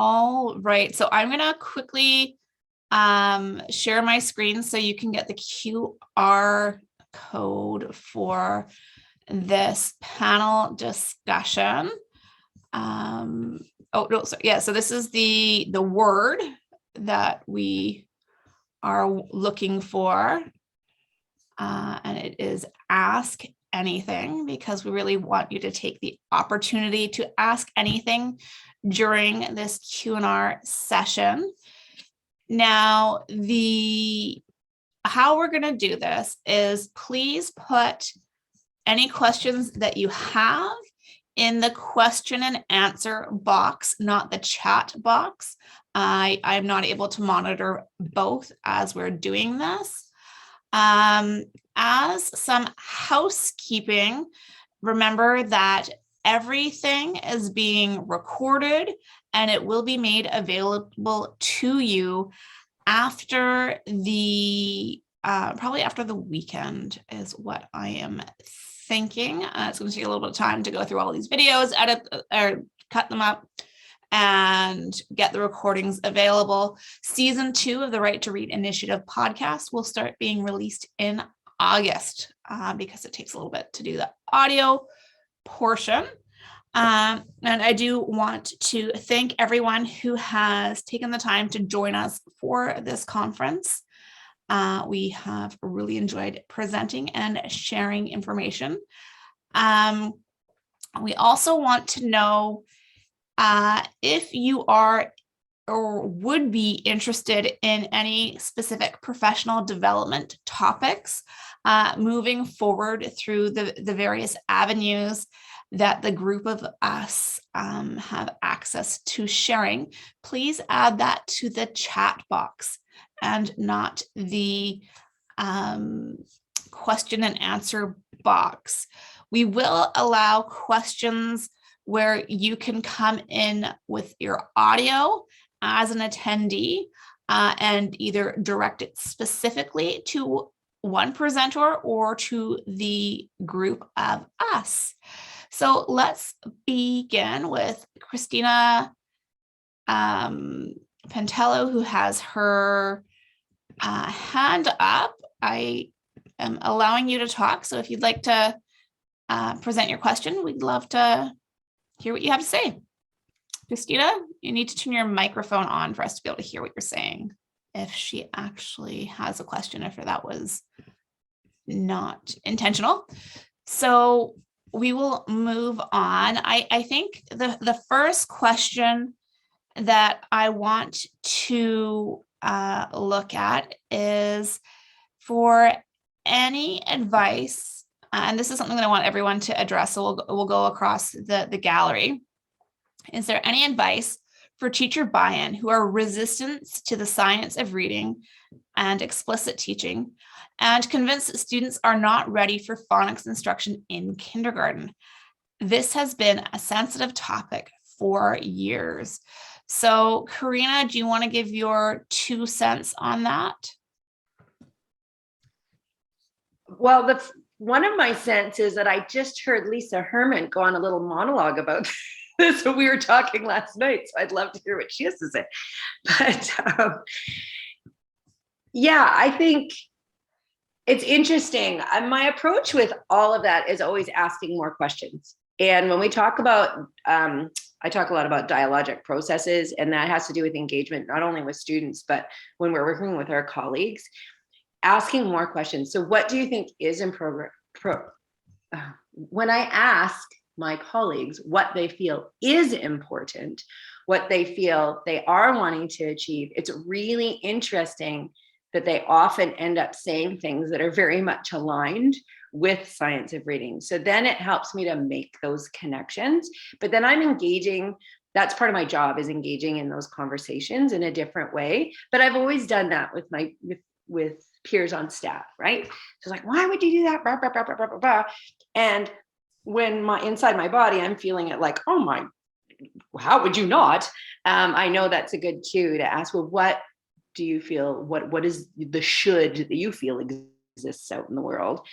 All right, so I'm gonna quickly share my screen so you can get the QR code for this panel discussion. Oh no, so yeah, so this is the word that we are looking for, and it is ask anything, because we really want you to take the opportunity to ask anything during this Q&R session. Now, how we're going to do this is please put any questions that you have in the question and answer box, not the chat box. I'm not able to monitor both as we're doing this. As some housekeeping, remember that everything is being recorded and it will be made available to you after probably after the weekend is what I am thinking. It's going to take a little bit of time to go through all these videos, edit or cut them up, and get the recordings available. Season 2 of the Right to Read Initiative podcast will start being released in August because it takes a little bit to do the audio portion. And I do want to thank everyone who has taken the time to join us for this conference. We have really enjoyed presenting and sharing information. We also want to know if you are or would be interested in any specific professional development topics moving forward through the various avenues that the group of us have access to sharing. Please add that to the chat box and not the question and answer box. We will allow questions where you can come in with your audio as an attendee and either direct it specifically to one presenter or to the group of us. So let's begin with Christina Pentello, who has her hand up. I am allowing you to talk. So if you'd like to present your question, we'd love to hear what you have to say. Christina, you need to turn your microphone on for us to be able to hear what you're saying. If she actually has a question, if that was not intentional. So we will move on. I think the first question that I want to look at is for any advice, and this is something that I want everyone to address, so we'll go across the gallery. Is there any advice for teacher buy-in who are resistant to the science of reading and explicit teaching and convinced that students are not ready for phonics instruction in kindergarten? This has been a sensitive topic for years. So, Corina, do you want to give your 2 cents on that? Well, one of my cents is that I just heard Lisa Hermant go on a little monologue about this when we were talking last night, so I'd love to hear what she has to say. But yeah, I think it's interesting. My approach with all of that is always asking more questions. And when we talk about, I talk a lot about dialogic processes, and that has to do with engagement, not only with students, but when we're working with our colleagues, asking more questions. So what do you think is in progress? When I ask my colleagues what they feel is important, what they feel they are wanting to achieve, it's really interesting that they often end up saying things that are very much aligned with science of reading. So then it helps me to make those connections, but then I'm engaging. That's part of my job, is engaging in those conversations in a different way. But I've always done that with peers on staff, right? So it's like, why would you do that? Blah, blah, blah, blah, blah, blah. And when inside my body, I'm feeling it like, oh my, how would you not? I know that's a good cue to ask, well, what do you feel? What is the should that you feel exists out in the world?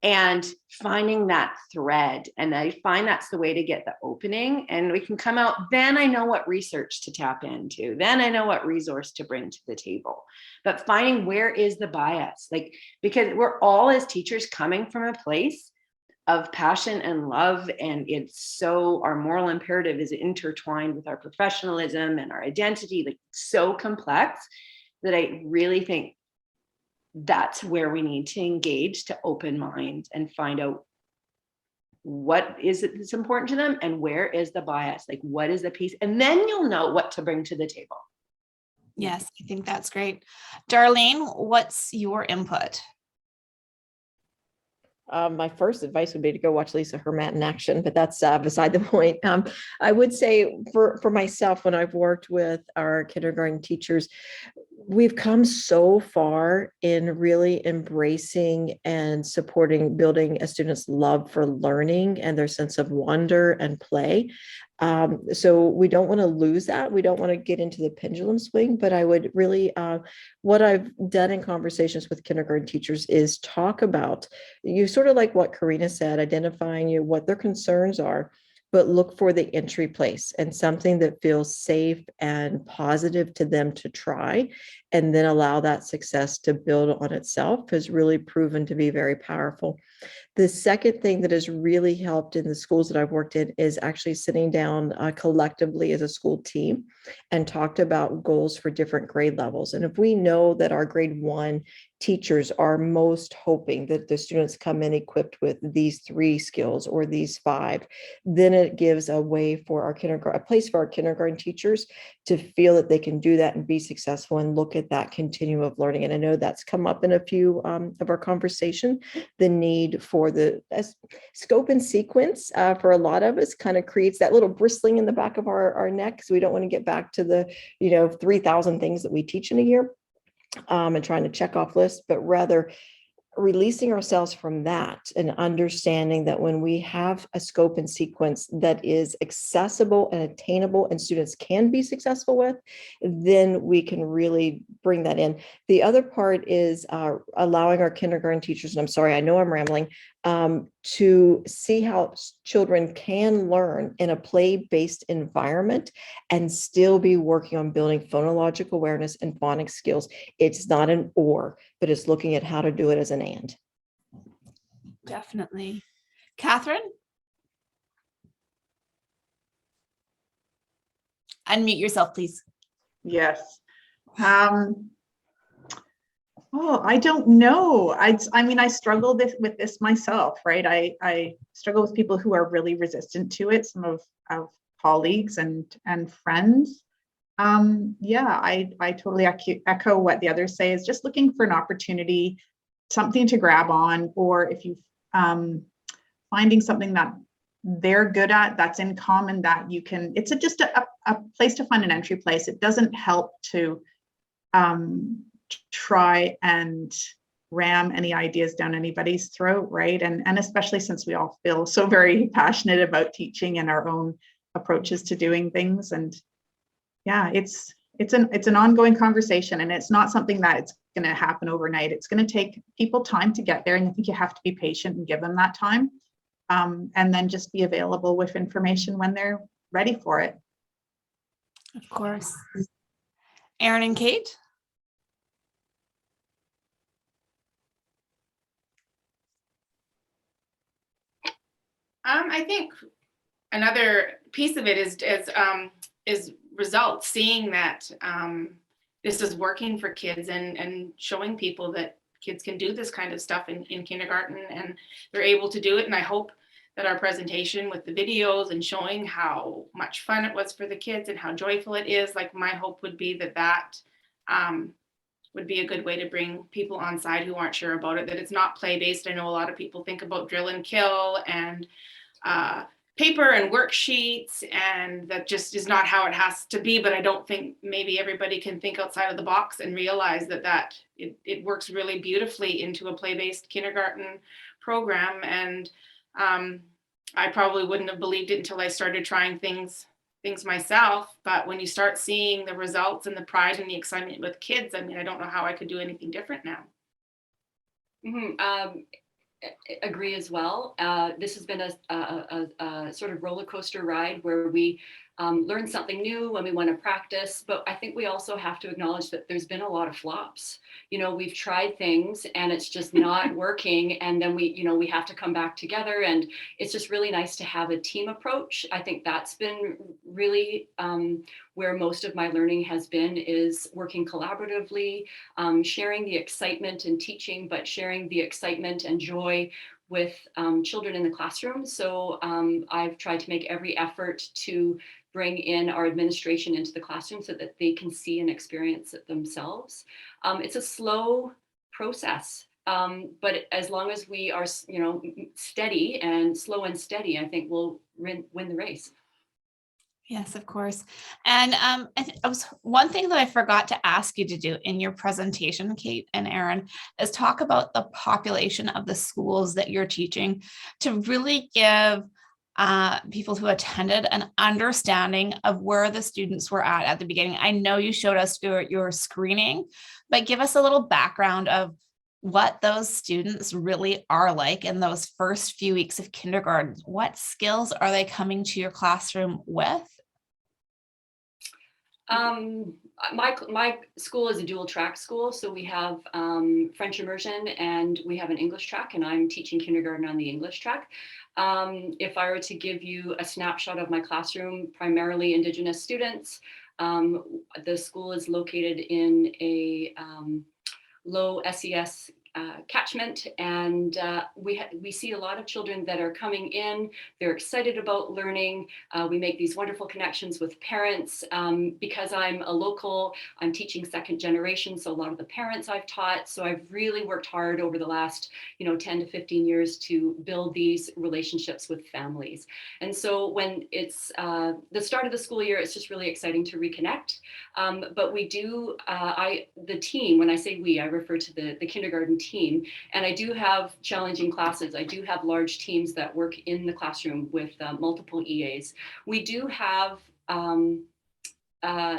and finding that thread. And I find that's the way to get the opening, and we can come out. Then I know what research to tap into. Then I know what resource to bring to the table. But finding where is the bias, like, because we're all as teachers coming from a place of passion and love. And it's so, our moral imperative is intertwined with our professionalism and our identity, like so complex, that I really think that's where we need to engage, to open mind and find out what is it that's important to them and where is the bias, like what is the piece, and then you'll know what to bring to the table. Yes, I think that's great. Darlene, what's your input? My first advice would be to go watch Lisa Hermant in action, but that's beside the point. I would say for myself, when I've worked with our kindergarten teachers, we've come so far in really embracing and supporting, building a student's love for learning and their sense of wonder and play. So we don't want to lose that. We don't want to get into the pendulum swing, but I would really, what I've done in conversations with kindergarten teachers is talk about, you sort of like what Corina said, identifying what their concerns are, but look for the entry place and something that feels safe and positive to them to try, and then allow that success to build on itself has really proven to be very powerful. The second thing that has really helped in the schools that I've worked in is actually sitting down collectively as a school team and talked about goals for different grade levels. And if we know that our grade 1 teachers are most hoping that the students come in equipped with these 3 skills or these 5, then it gives a way for our kindergarten, a place for our kindergarten teachers to feel that they can do that and be successful and look at that continuum of learning. And I know that's come up in a few of our conversation, the need for the scope and sequence for a lot of us kind of creates that little bristling in the back of our neck, because we don't want to get back to the 3,000 things that we teach in a year and trying to check off lists, but rather releasing ourselves from that and understanding that when we have a scope and sequence that is accessible and attainable and students can be successful with, then we can really bring that in. The other part is allowing our kindergarten teachers, and I'm sorry, I know I'm rambling, to see how children can learn in a play-based environment and still be working on building phonological awareness and phonics skills. It's not an or, but it's looking at how to do it as an and. Definitely. Kathryn? Unmute yourself, please. Yes. Oh, I don't know. I mean, I struggle with this myself, right? I struggle with people who are really resistant to it, some of colleagues and friends. Yeah, I totally echo what the others say, is just looking for an opportunity, something to grab on, or if you finding something that they're good at, that's in common, that you can, it's just a place to find an entry place. It doesn't help to try and ram any ideas down anybody's throat, right? And especially since we all feel so very passionate about teaching and our own approaches to doing things. And yeah, it's an ongoing conversation, and it's not something that it's going to happen overnight. It's going to take people time to get there, and I think you have to be patient and give them that time, and then just be available with information when they're ready for it. Of course. Erin and Kate? I think another piece of it is results, seeing that this is working for kids and showing people that kids can do this kind of stuff in kindergarten and they're able to do it. And I hope that our presentation with the videos and showing how much fun it was for the kids and how joyful it is, like my hope would be that would be a good way to bring people on side who aren't sure about it, that it's not play-based. I know a lot of people think about drill and kill and paper and worksheets, and that just is not how it has to be. But I don't think maybe everybody can think outside of the box and realize that it works really beautifully into a play-based kindergarten program. And I probably wouldn't have believed it until I started trying things myself. But when you start seeing the results and the pride and the excitement with kids, I mean, I don't know how I could do anything different now. agree as well. This has been a sort of roller coaster ride where we learn something new when we want to practice, but I think we also have to acknowledge that there's been a lot of flops. You know, we've tried things and it's just not working, and then we have to come back together, and it's just really nice to have a team approach. I think that's been really where most of my learning has been, is working collaboratively, sharing the excitement in teaching, but sharing the excitement and joy with children in the classroom. So I've tried to make every effort to bring in our administration into the classroom so that they can see and experience it themselves. It's a slow process, but as long as we are, steady and slow and steady, I think we'll win the race. Yes, of course. And one thing that I forgot to ask you to do in your presentation, Kate and Erin, is talk about the population of the schools that you're teaching, to really give people who attended an understanding of where the students were at the beginning. I know you showed us your screening, but give us a little background of what those students really are like in those first few weeks of kindergarten. What skills are they coming to your classroom with? My school is a dual track school, so we have French immersion and we have an English track, and I'm teaching kindergarten on the English track. If I were to give you a snapshot of my classroom, primarily Indigenous students, the school is located in a low SES catchment, and we see a lot of children that are coming in. They're excited about learning. We make these wonderful connections with parents. Because I'm a local, I'm teaching second generation, so a lot of the parents I've taught. So I've really worked hard over the last 10 to 15 years to build these relationships with families. And so when it's the start of the school year, it's just really exciting to reconnect. But we do, the team, when I say we, I refer to the kindergarten team, and I do have challenging classes. I do have large teams that work in the classroom with multiple EAs. We do have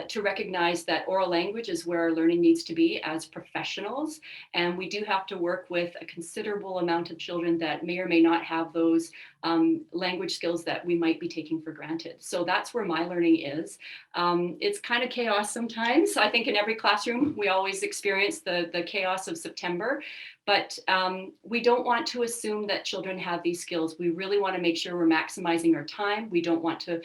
to recognize that oral language is where our learning needs to be as professionals. And we do have to work with a considerable amount of children that may or may not have those language skills that we might be taking for granted. So that's where my learning is. It's kind of chaos sometimes. I think in every classroom, we always experience the chaos of September. But we don't want to assume that children have these skills. We really want to make sure we're maximizing our time. We don't want to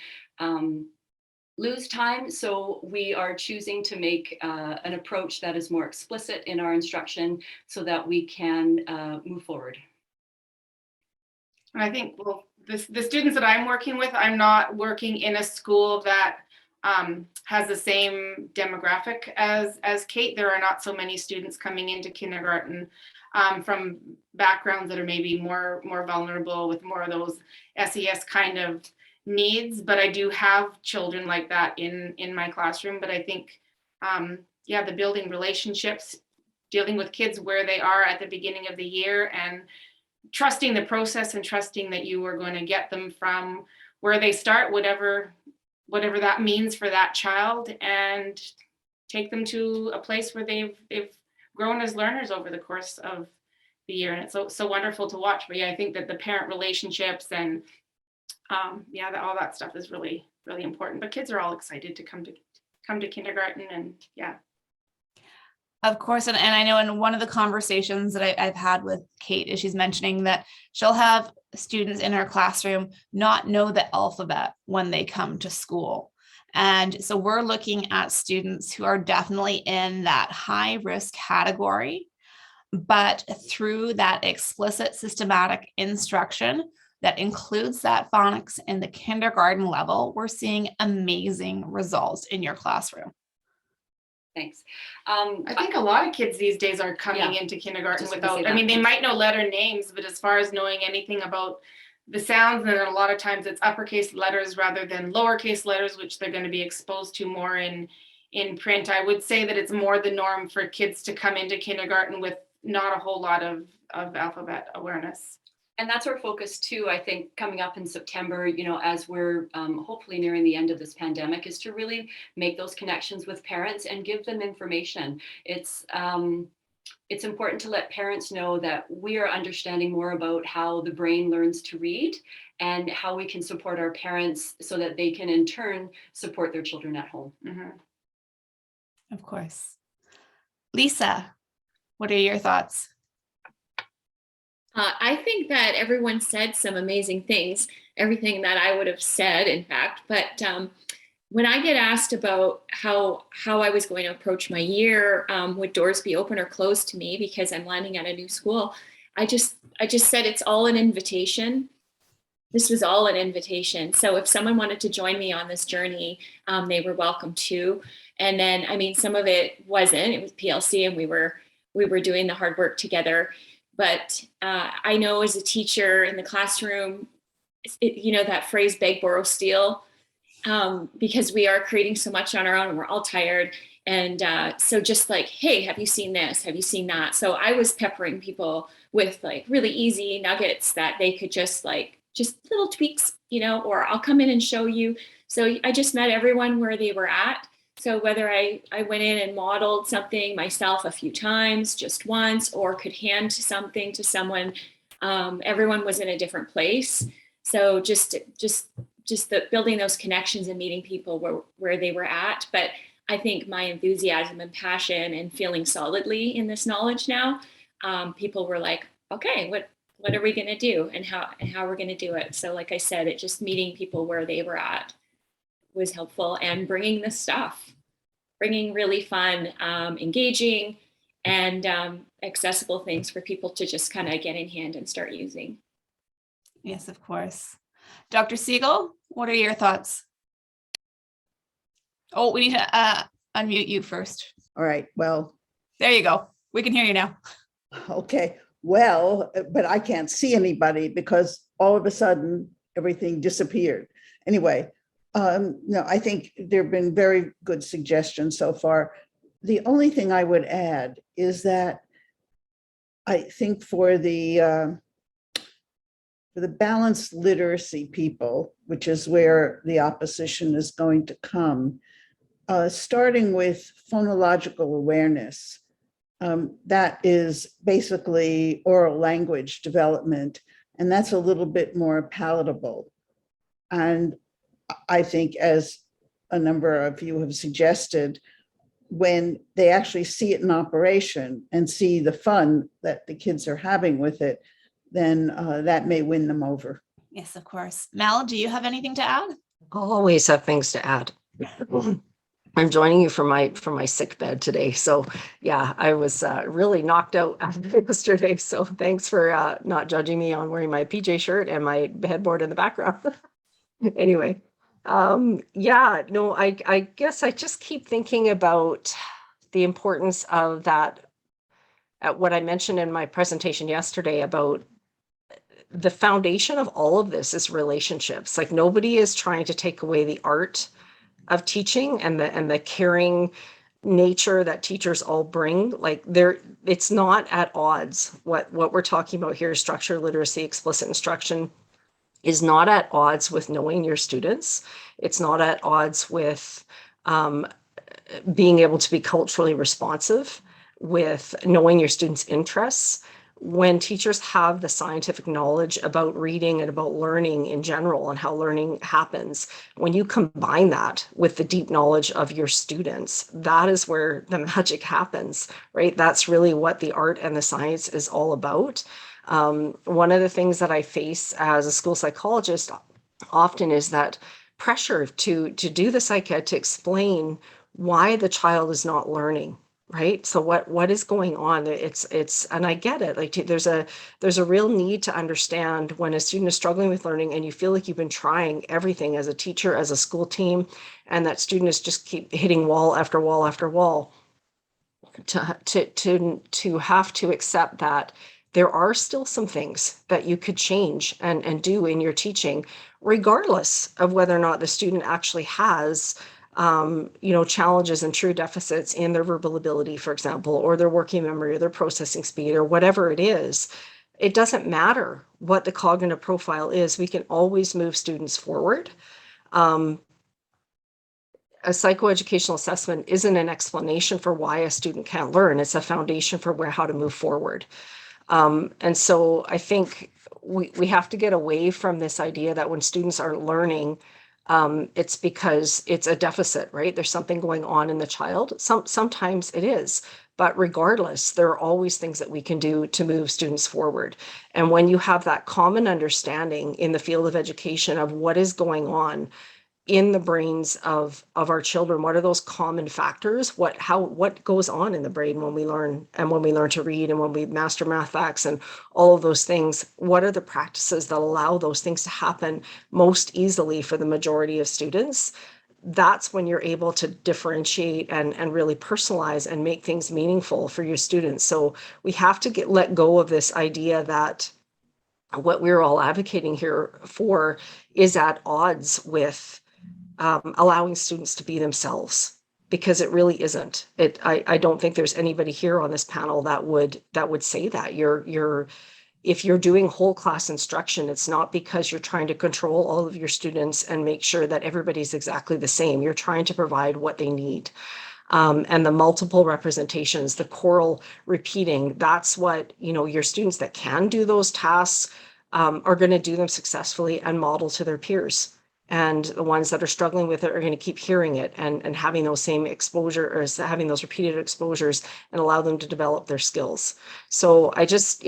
lose time. So we are choosing to make an approach that is more explicit in our instruction so that we can move forward. And I think, well, the students that I'm working with, I'm not working in a school that has the same demographic as Kate. There are not so many students coming into kindergarten from backgrounds that are maybe more vulnerable, with more of those SES kind of needs, but I do have children like that in my classroom. But I think the building relationships, dealing with kids where they are at the beginning of the year, and trusting the process and trusting that you are going to get them from where they start, whatever that means for that child, and take them to a place where they've grown as learners over the course of the year. And it's so wonderful to watch. But I think that the parent relationships and all that stuff is really, really important. But kids are all excited to come to kindergarten, and Of course. And I know in one of the conversations that I've had with Kate is she's mentioning that she'll have students in her classroom not know the alphabet when they come to school. And so we're looking at students who are definitely in that high risk category, but through that explicit systematic instruction that includes that phonics in the kindergarten level, we're seeing amazing results in your classroom. Thanks. I think a lot of kids these days are coming into kindergarten without, they might know letter names, but as far as knowing anything about the sounds, and a lot of times it's uppercase letters rather than lowercase letters, which they're going to be exposed to more in print. I would say that it's more the norm for kids to come into kindergarten with not a whole lot of alphabet awareness. And that's our focus too, I think, coming up in September, as we're hopefully nearing the end of this pandemic, is to really make those connections with parents and give them information. It's it's important to let parents know that we are understanding more about how the brain learns to read and how we can support our parents so that they can in turn support their children at home. Mhm. Of course. Lisa, what are your thoughts? I think that everyone said some amazing things, everything that I would have said, in fact. But when I get asked about how I was going to approach my year, would doors be open or closed to me because I'm landing at a new school, I just said it's all an invitation. This was all an invitation. So if someone wanted to join me on this journey, they were welcome to. And then, I mean, some of it wasn't. It was PLC, and we were doing the hard work together. But I know as a teacher in the classroom, that phrase "beg, borrow, steal," because we are creating so much on our own and we're all tired. And so just like, hey, have you seen this? Have you seen that? So I was peppering people with like really easy nuggets that they could just little tweaks, or I'll come in and show you. So I just met everyone where they were at. So whether I went in and modeled something myself a few times, just once, or could hand something to someone, everyone was in a different place. So just building those connections and meeting people where they were at. But I think my enthusiasm and passion and feeling solidly in this knowledge now, people were like, okay, what are we going to do and how we're going to do it? So like I said, it just meeting people where they were at was helpful, and bringing the stuff, bringing really fun, engaging, and accessible things for people to just kind of get in hand and start using. Yes, of course. Dr. Siegel, what are your thoughts? Oh, we need to unmute you first. All right, well, There you go. We can hear you now. okay, well, but I can't see anybody because all of a sudden everything disappeared. Anyway, no, I think there have been very good suggestions so far. The only thing I would add is that I think for the balanced literacy people, which is where the opposition is going to come, starting with phonological awareness, that is basically oral language development, and that's a little bit more palatable. And I think, as a number of you have suggested, when they actually see it in operation and see the fun that the kids are having with it, then that may win them over. Yes, of course. Mel, do you have anything to add? I'll always have things to add. I'm joining you from my sick bed today. So yeah, I was really knocked out after yesterday. So thanks for not judging me on wearing my PJ shirt and my headboard in the background. Anyway, yeah, no, I guess I just keep thinking about the importance of that, what I mentioned in my presentation yesterday about the foundation of all of this is relationships. Like, nobody is trying to take away the art of teaching and the caring nature that teachers all bring. Like, it's not at odds. What we're talking about here, structured literacy, explicit instruction, is not at odds with knowing your students. It's not at odds with being able to be culturally responsive, with knowing your students' interests. When teachers have the scientific knowledge about reading and about learning in general and how learning happens, when you combine that with the deep knowledge of your students, that is where the magic happens, right? That's really what the art and the science is all about. One of the things that I face as a school psychologist often is that pressure to do the psych ed, to explain why the child is not learning. Right. So what is going on? It's and I get it. Like, there's a real need to understand when a student is struggling with learning and you feel like you've been trying everything as a teacher, as a school team, and that student is just keep hitting wall after wall after wall, to have to accept that there are still some things that you could change and do in your teaching, regardless of whether or not the student actually has challenges and true deficits in their verbal ability, for example, or their working memory, or their processing speed, or whatever it is. It doesn't matter what the cognitive profile is. We can always move students forward. a psychoeducational assessment isn't an explanation for why a student can't learn. It's a foundation for how to move forward. And so I think we have to get away from this idea that when students aren't learning, it's because it's a deficit, right? There's something going on in the child. Sometimes it is, but regardless, there are always things that we can do to move students forward. And when you have that common understanding in the field of education of what is going on in the brains of our children, what are those common factors? What goes on in the brain when we learn, and when we learn to read, and when we master math facts and all of those things? What are the practices that allow those things to happen most easily for the majority of students? That's when you're able to differentiate and really personalize and make things meaningful for your students. So we have to let go of this idea that what we're all advocating here for is at odds with allowing students to be themselves, because it really isn't. I don't think there's anybody here on this panel that would say that. If you're doing whole class instruction, it's not because you're trying to control all of your students and make sure that everybody's exactly the same. You're trying to provide what they need. And the multiple representations, the choral repeating, that's what, your students that can do those tasks are going to do them successfully and model to their peers. And the ones that are struggling with it are going to keep hearing it and having those same exposure, or having those repeated exposures, and allow them to develop their skills. So I just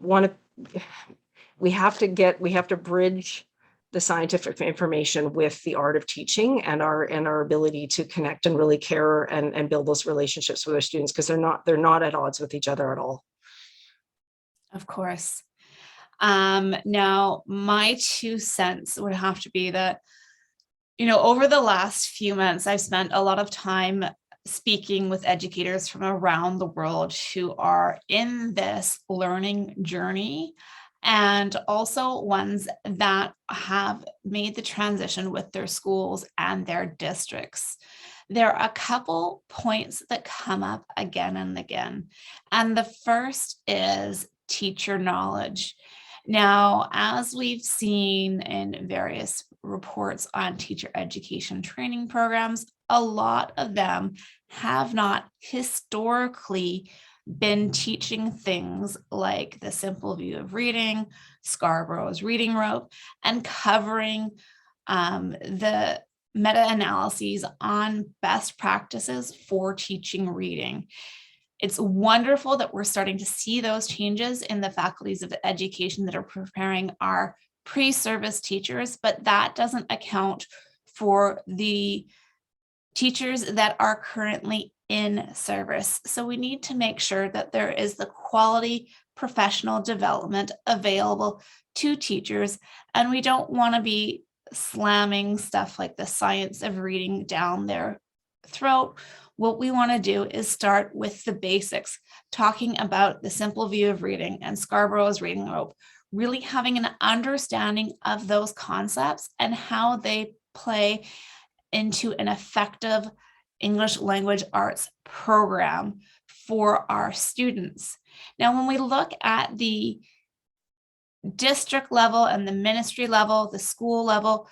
want to, we have to bridge the scientific information with the art of teaching and our ability to connect and really care and build those relationships with our students, because they're not at odds with each other at all. Of course. Now, my 2 cents would have to be that, over the last few months, I've spent a lot of time speaking with educators from around the world who are in this learning journey, and also ones that have made the transition with their schools and their districts. There are a couple points that come up again and again. And the first is teacher knowledge. Now, as we've seen in various reports on teacher education training programs, a lot of them have not historically been teaching things like the simple view of reading, Scarborough's reading rope, and covering the meta-analyses on best practices for teaching reading. It's wonderful that we're starting to see those changes in the faculties of education that are preparing our pre-service teachers, but that doesn't account for the teachers that are currently in service. So we need to make sure that there is the quality professional development available to teachers, and we don't want to be slamming stuff like the science of reading down their throat. What we want to do is start with the basics, talking about the simple view of reading and Scarborough's reading rope, really having an understanding of those concepts and how they play into an effective English language arts program for our students. Now, when we look at the district level and the ministry level, the school level,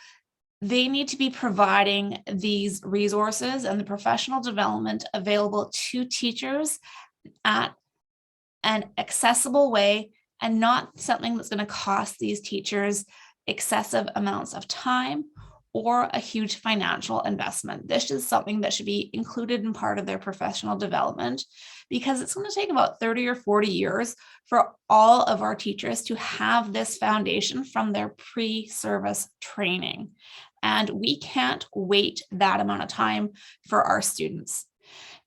they need to be providing these resources and the professional development available to teachers at an accessible way, and not something that's going to cost these teachers excessive amounts of time or a huge financial investment. This is something that should be included in part of their professional development, because it's going to take about 30 or 40 years for all of our teachers to have this foundation from their pre-service training. And we can't wait that amount of time for our students.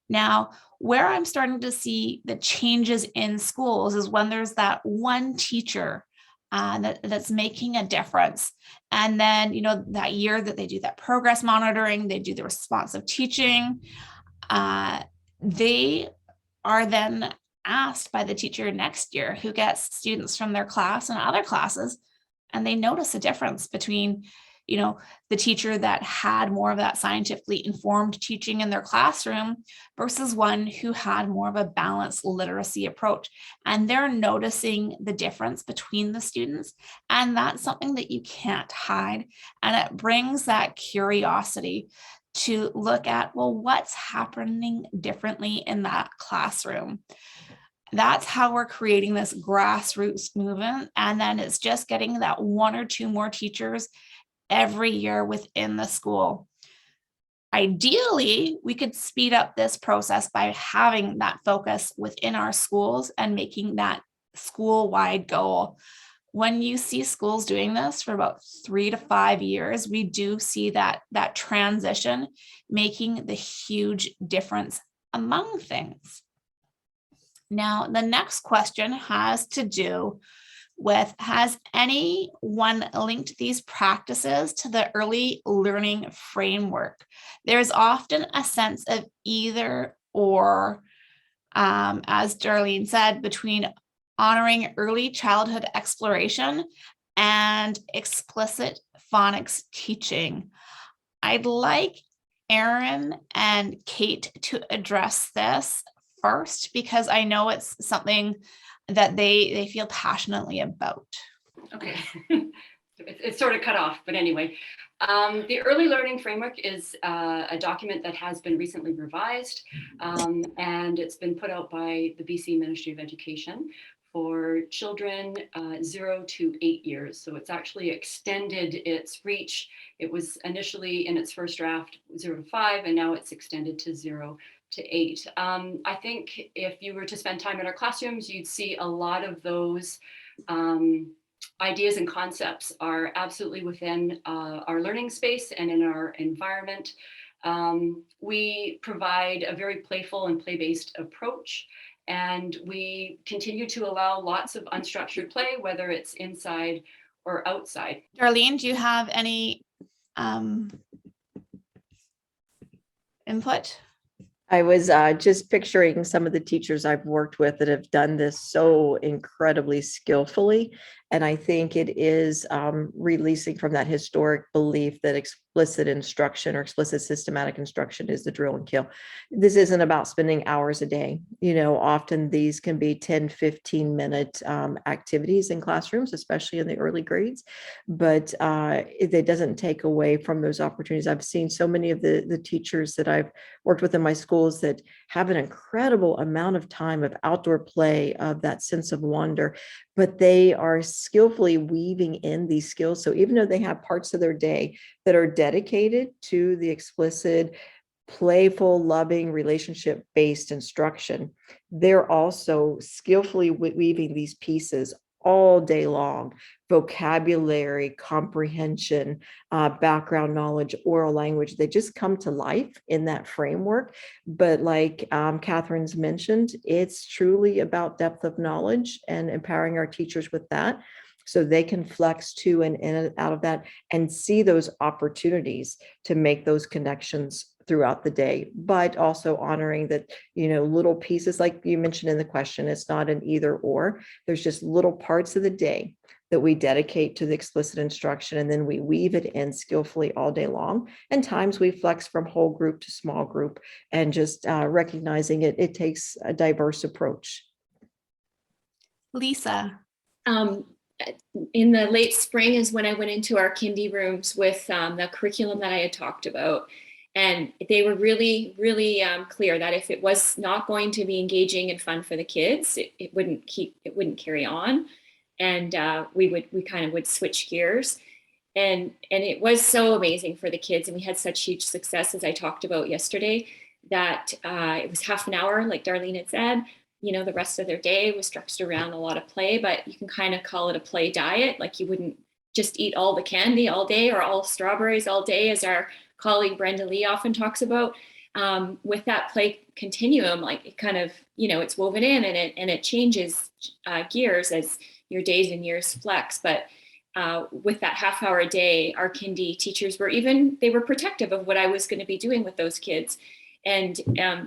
Now, where I'm starting to see the changes in schools is when there's that one teacher that's making a difference. And then, that year that they do that progress monitoring, they do the responsive teaching, they are then asked by the teacher next year who gets students from their class and other classes, and they notice a difference between the teacher that had more of that scientifically informed teaching in their classroom versus one who had more of a balanced literacy approach. And they're noticing the difference between the students. And that's something that you can't hide. And it brings that curiosity to look at, well, what's happening differently in that classroom? That's how we're creating this grassroots movement. And then it's just getting that 1 or 2 more teachers every year within the school. Ideally, we could speed up this process by having that focus within our schools and making that school-wide goal. When you see schools doing this for about 3 to 5 years, we do see that transition making the huge difference among things. Now, the next question has to do with, has anyone linked these practices to the early learning framework? There's often a sense of either or, as Darlene said, between honoring early childhood exploration and explicit phonics teaching. I'd like Erin and Kate to address this first, because I know it's something that they feel passionately about. Okay. It's sort of cut off, but anyway. The early learning framework is a document that has been recently revised, and it's been put out by the BC Ministry of Education for children 0 to 8 years. So it's actually extended its reach. It was initially in its first draft 0 to 5, and now it's extended to 0 to 8. I think if you were to spend time in our classrooms, you'd see a lot of those ideas and concepts are absolutely within our learning space and in our environment. We provide a very playful and play-based approach, and we continue to allow lots of unstructured play, whether it's inside or outside. Darlene, do you have any input? I was just picturing some of the teachers I've worked with that have done this so incredibly skillfully. And I think it is releasing from that historic belief that explicit instruction or explicit systematic instruction is the drill and kill. This isn't about spending hours a day. You know, often these can be 10, 15-minute activities in classrooms, especially in the early grades, but it doesn't take away from those opportunities. I've seen so many of the teachers that I've worked with in my schools that have an incredible amount of time of outdoor play, of that sense of wonder, but they are skillfully weaving in these skills. So even though they have parts of their day that are dedicated to the explicit, playful, loving, relationship-based instruction, they're also skillfully weaving these pieces all day long: vocabulary, comprehension, background knowledge, oral language. They just come to life in that framework. But like Kathryn's mentioned, it's truly about depth of knowledge and empowering our teachers with that, so they can flex to and in and out of that and see those opportunities to make those connections throughout the day, but also honoring that, you know, little pieces, like you mentioned in the question, it's not an either or. There's just little parts of the day that we dedicate to the explicit instruction, and then we weave it in skillfully all day long. And times we flex from whole group to small group, and just recognizing it takes a diverse approach. Lisa. In the late spring is when I went into our kindy rooms with the curriculum that I had talked about. And they were really, really clear that if it was not going to be engaging and fun for the kids, it wouldn't carry on. And we kind of would switch gears. And it was so amazing for the kids. And we had such huge success, as I talked about yesterday, that it was half an hour, like Darlene had said. You know, the rest of their day was structured around a lot of play, but you can kind of call it a play diet. Like, you wouldn't just eat all the candy all day or all strawberries all day, as our colleague Brenda Lee often talks about. With that play continuum, like, it kind of, you know, it's woven in, and it changes gears as your days and years flex. But with that half hour a day, our kindy teachers they were protective of what I was going to be doing with those kids. And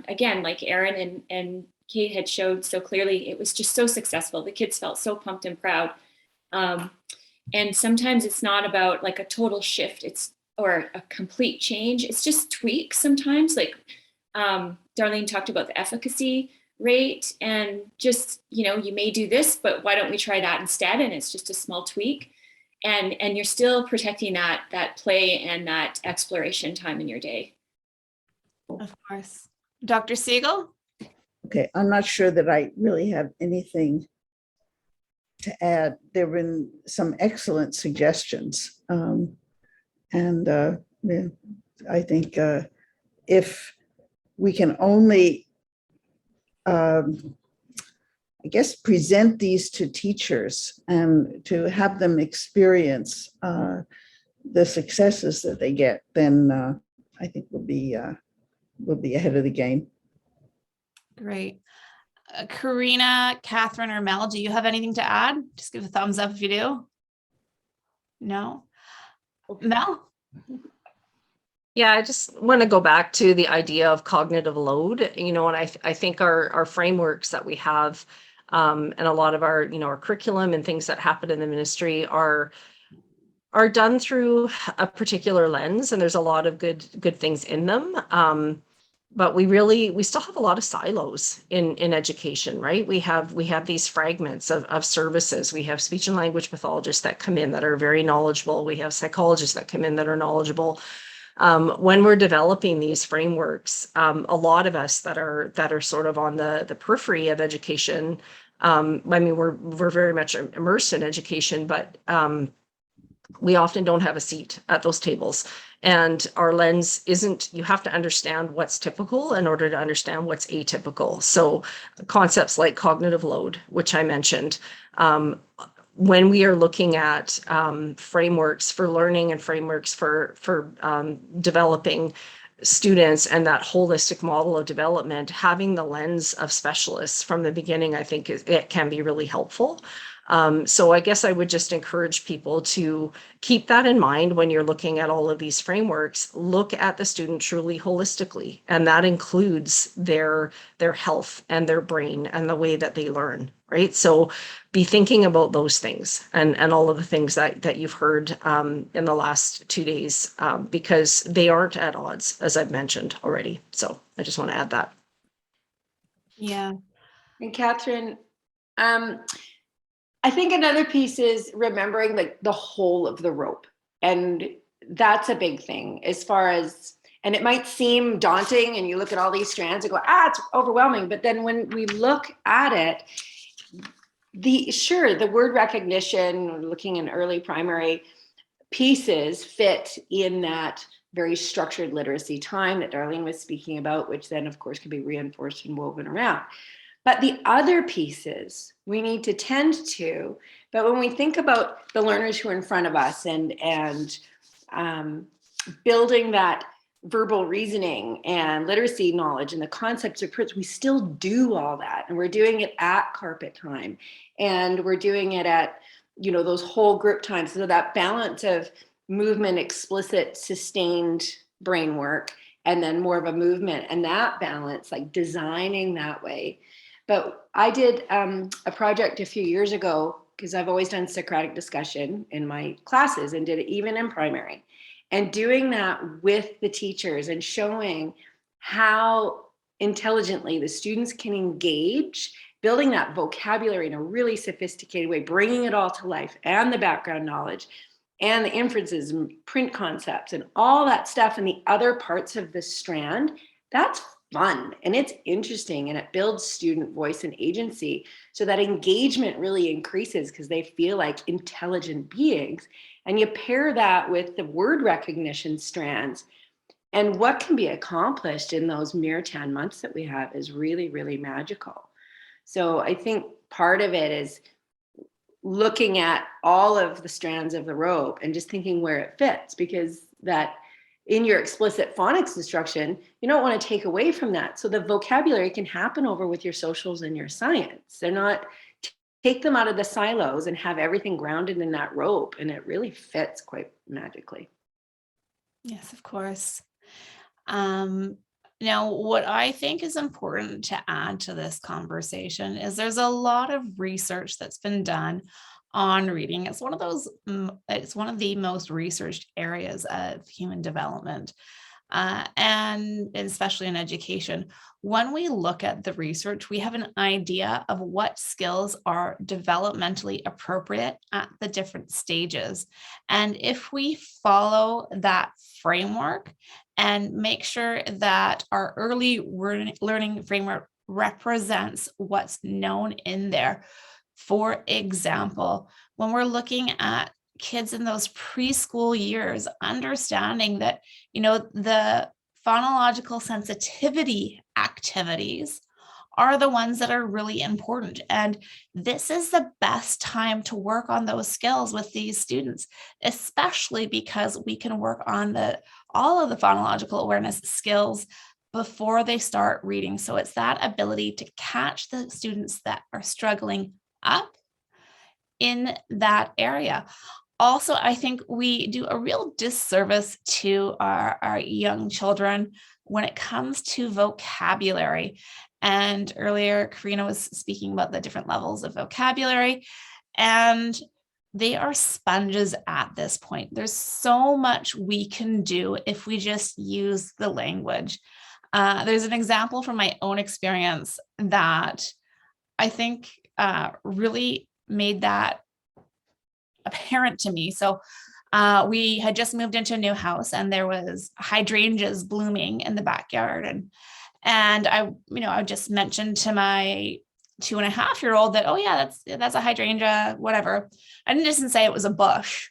again, like Erin and Kate had showed so clearly, it was just so successful. The kids felt so pumped and proud. And sometimes it's not about like a total shift, or a complete change. It's just tweaks sometimes. Like Darlene talked about the efficacy rate, and just, you know, you may do this, but why don't we try that instead? And it's just a small tweak. And you're still protecting that play and that exploration time in your day. Of course. Dr. Siegel? Okay, I'm not sure that I really have anything to add. There have been some excellent suggestions. Yeah, I think if we can only, I guess, present these to teachers and to have them experience the successes that they get, then I think we'll be ahead of the game. Great. Corina, Kathryn, or Mel, do you have anything to add? Just give a thumbs up if you do. No? Mel? Yeah, I just want to go back to the idea of cognitive load, and I think our frameworks that we have, and a lot of our, our curriculum and things that happen in the ministry are done through a particular lens, and there's a lot of good things in them. But we still have a lot of silos in education, right? We have these fragments of services. We have speech and language pathologists that come in that are very knowledgeable. We have psychologists that come in that are knowledgeable. When we're developing these frameworks, a lot of us that are sort of on the periphery of education, we're very much immersed in education, but we often don't have a seat at those tables. And our lens isn't, you have to understand what's typical in order to understand what's atypical. So concepts like cognitive load, which I mentioned, when we are looking at frameworks for learning and frameworks for developing students and that holistic model of development, having the lens of specialists from the beginning, I think it can be really helpful. So I guess I would just encourage people to keep that in mind when you're looking at all of these frameworks. Look at the student truly holistically, and that includes their health and their brain and the way that they learn, right? So be thinking about those things and all of the things that you've heard in the last 2 days, because they aren't at odds, as I've mentioned already. So I just want to add that. Yeah. And Kathryn, I think another piece is remembering like the whole of the rope. And that's a big thing as far as, and it might seem daunting and you look at all these strands and go, it's overwhelming. But then when we look at it, the word recognition, looking in early primary pieces fit in that very structured literacy time that Darlene was speaking about, which then of course can be reinforced and woven around. But the other pieces we need to tend to, but when we think about the learners who are in front of us and building that verbal reasoning and literacy knowledge and the concepts of proof, we still do all that. And we're doing it at carpet time. And we're doing it at, those whole group times. So that balance of movement, explicit, sustained brain work, and then more of a movement, and that balance, like designing that way. But I did a project a few years ago, because I've always done Socratic discussion in my classes and did it even in primary. And doing that with the teachers and showing how intelligently the students can engage, building that vocabulary in a really sophisticated way, bringing it all to life, and the background knowledge and the inferences and print concepts and all that stuff and the other parts of the strand. That's fun and it's interesting, and it builds student voice and agency, so that engagement really increases because they feel like intelligent beings. And you pair that with the word recognition strands, and what can be accomplished in those mere 10 months that we have is really, really magical. So I think part of it is looking at all of the strands of the rope and just thinking where it fits, because that in your explicit phonics instruction, you don't want to take away from that. So the vocabulary can happen over with your socials and your science. They're not, take them out of the silos and have everything grounded in that rope, and it really fits quite magically. Yes, of course. Now, what I think is important to add to this conversation is there's a lot of research that's been done on reading. It's one of the most researched areas of human development. and especially in education. When we look at the research, we have an idea of what skills are developmentally appropriate at the different stages. And if we follow that framework and make sure that our early learning framework represents what's known in there. For example, when we're looking at kids in those preschool years, understanding that, the phonological sensitivity activities are the ones that are really important. And this is the best time to work on those skills with these students, especially because we can work on all of the phonological awareness skills before they start reading. So it's that ability to catch the students that are struggling up in that area. Also, I think we do a real disservice to our young children when it comes to vocabulary. And earlier, Corina was speaking about the different levels of vocabulary, and they are sponges at this point. There's so much we can do if we just use the language. There's an example from my own experience that I think really made that apparent to me. So we had just moved into a new house, and there was hydrangeas blooming in the backyard. And I just mentioned to my 2.5-year-old that, oh yeah, that's a hydrangea, whatever. I didn't just say it was a bush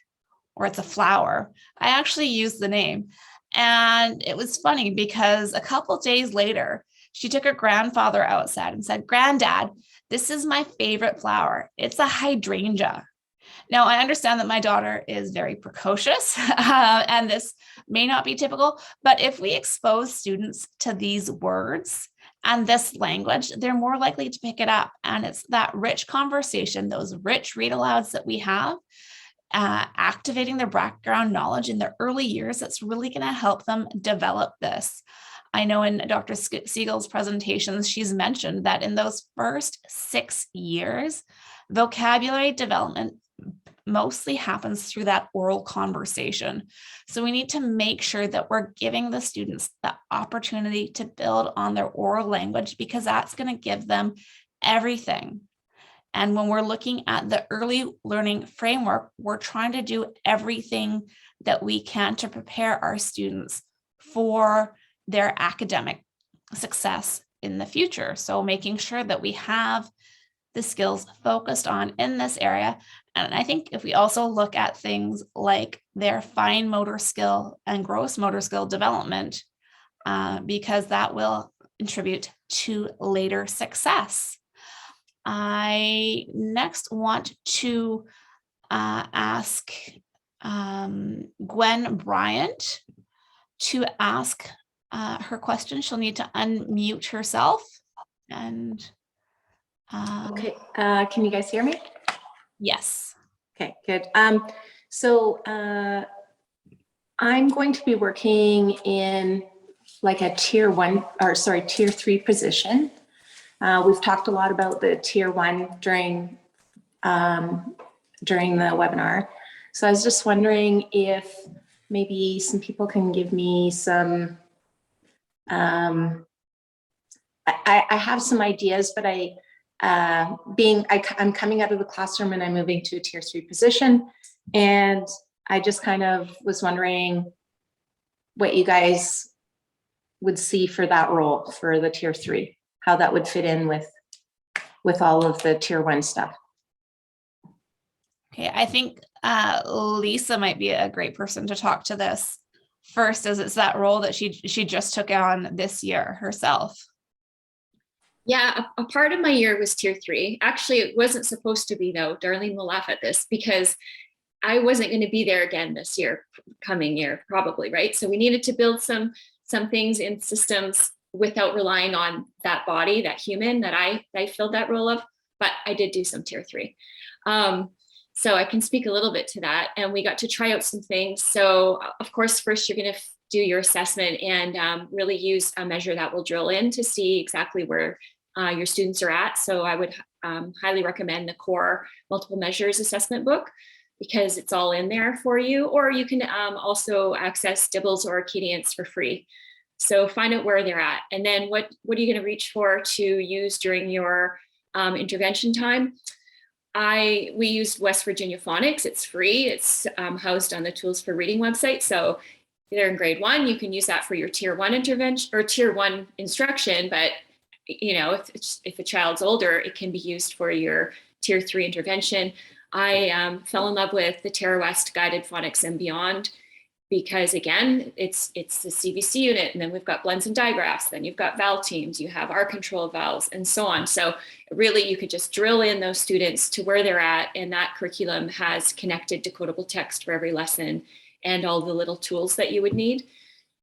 or it's a flower. I actually used the name. And it was funny because a couple of days later, she took her grandfather outside and said, "Granddad, this is my favorite flower. It's a hydrangea." Now, I understand that my daughter is very precocious, and this may not be typical, but if we expose students to these words and this language, they're more likely to pick it up. And it's that rich conversation, those rich read alouds that we have, activating their background knowledge in their early years, that's really going to help them develop this. I know in Dr. Siegel's presentations, she's mentioned that in those first 6 years, vocabulary development mostly happens through that oral conversation. So we need to make sure that we're giving the students the opportunity to build on their oral language, because that's going to give them everything. And when we're looking at the early learning framework, we're trying to do everything that we can to prepare our students for their academic success in the future. So making sure that we have the skills focused on in this area. And I think if we also look at things like their fine motor skill and gross motor skill development, because that will contribute to later success. I next want to ask Gwen Bryant to ask her question. She'll need to unmute herself. And okay, can you guys hear me? Yes. Okay, good. So I'm going to be working in like a tier 3 position. We've talked a lot about the tier 1 during the webinar. So I was just wondering if maybe some people can give me some, I have some ideas, but I'm coming out of the classroom and I'm moving to a tier 3 position. And I just kind of was wondering what you guys would see for that role for the tier 3, how that would fit in with all of the tier 1 stuff. Okay, I think Lisa might be a great person to talk to this first, as it's that role that she just took on this year herself. Yeah, a part of my year was tier 3. Actually, it wasn't supposed to be though. Darlene will laugh at this because I wasn't going to be there again this year, coming year, probably, right? So we needed to build some things in systems without relying on that body, that human that I filled that role of, but I did do some tier 3. So I can speak a little bit to that, and we got to try out some things. So of course, first you're going to do your assessment and really use a measure that will drill in to see exactly where your students are at. So I would highly recommend the core multiple measures assessment book. because it's all in there for you, or you can also access Dibbles or Obedience for free. So find out where they're at. And then what are you going to reach for to use during your intervention time? We used West Virginia Phonics. It's free. It's housed on the Tools for Reading website. So they're in grade 1. You can use that for your tier 1 intervention or tier 1 instruction. But if a child's older, it can be used for your tier 3 intervention. I fell in love with the Terra West Guided Phonics and Beyond, because again, it's the CVC unit, and then we've got blends and digraphs, then you've got vowel teams, you have our control vowels, and so on. So really, you could just drill in those students to where they're at, and that curriculum has connected decodable text for every lesson and all the little tools that you would need.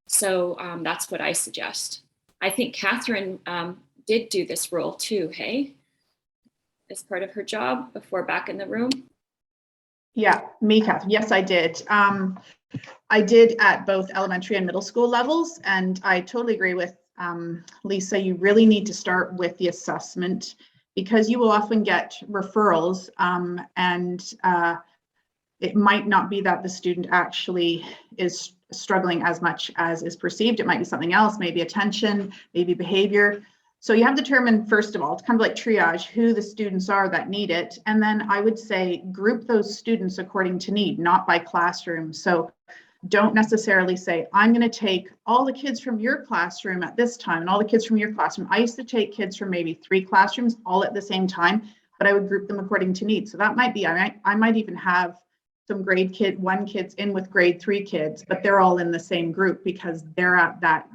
So that's what I suggest. I think Kathryn did do this role too, hey? As part of her job before back in the room. Yeah, me, Kathryn. Yes, I did. I did at both elementary and middle school levels, and I totally agree with Lisa. You really need to start with the assessment, because you will often get referrals, and it might not be that the student actually is struggling as much as is perceived. It might be something else, maybe attention, maybe behavior. So you have to determine, first of all, it's kind of like triage, who the students are that need it. And then I would say group those students according to need, not by classroom. So don't necessarily say, I'm going to take all the kids from your classroom at this time and all the kids from your classroom. I used to take kids from maybe 3 classrooms all at the same time, but I would group them according to need. So that might be, I might even have some grade 1 kids in with grade 3 kids, but they're all in the same group because they're at that,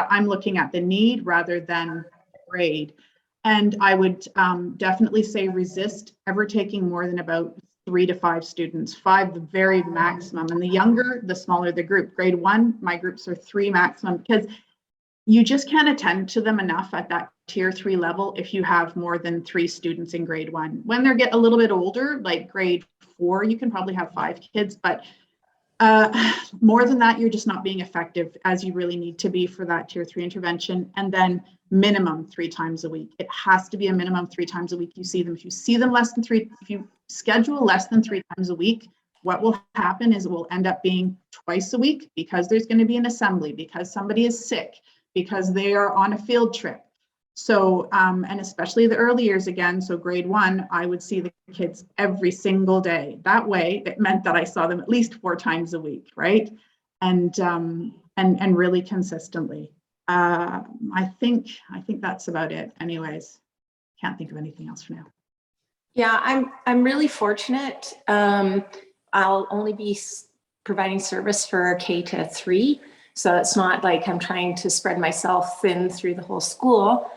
I'm looking at the need rather than grade. And I would definitely say resist ever taking more than about 3 to 5 students, 5 the very maximum. And the younger, the smaller the group. Grade 1, my groups are 3 maximum, because you just can't attend to them enough at that tier 3 level if you have more than 3 students in grade 1. When they get a little bit older, like grade 4, you can probably have 5 kids, but more than that, you're just not being effective as you really need to be for that tier 3 intervention. And then minimum 3 times a week. It has to be a minimum 3 times a week you see them. If you see them less than 3, if you schedule less than 3 times a week, what will happen is it will end up being twice a week, because there's going to be an assembly, because somebody is sick, because they are on a field trip. So, and especially the early years again, so grade 1, I would see the kids every single day. That way, it meant that I saw them at least 4 times a week, right? And really consistently. I think that's about it. Anyways, can't think of anything else for now. Yeah, I'm really fortunate. I'll only be providing service for K to 3. So it's not like I'm trying to spread myself thin through the whole school.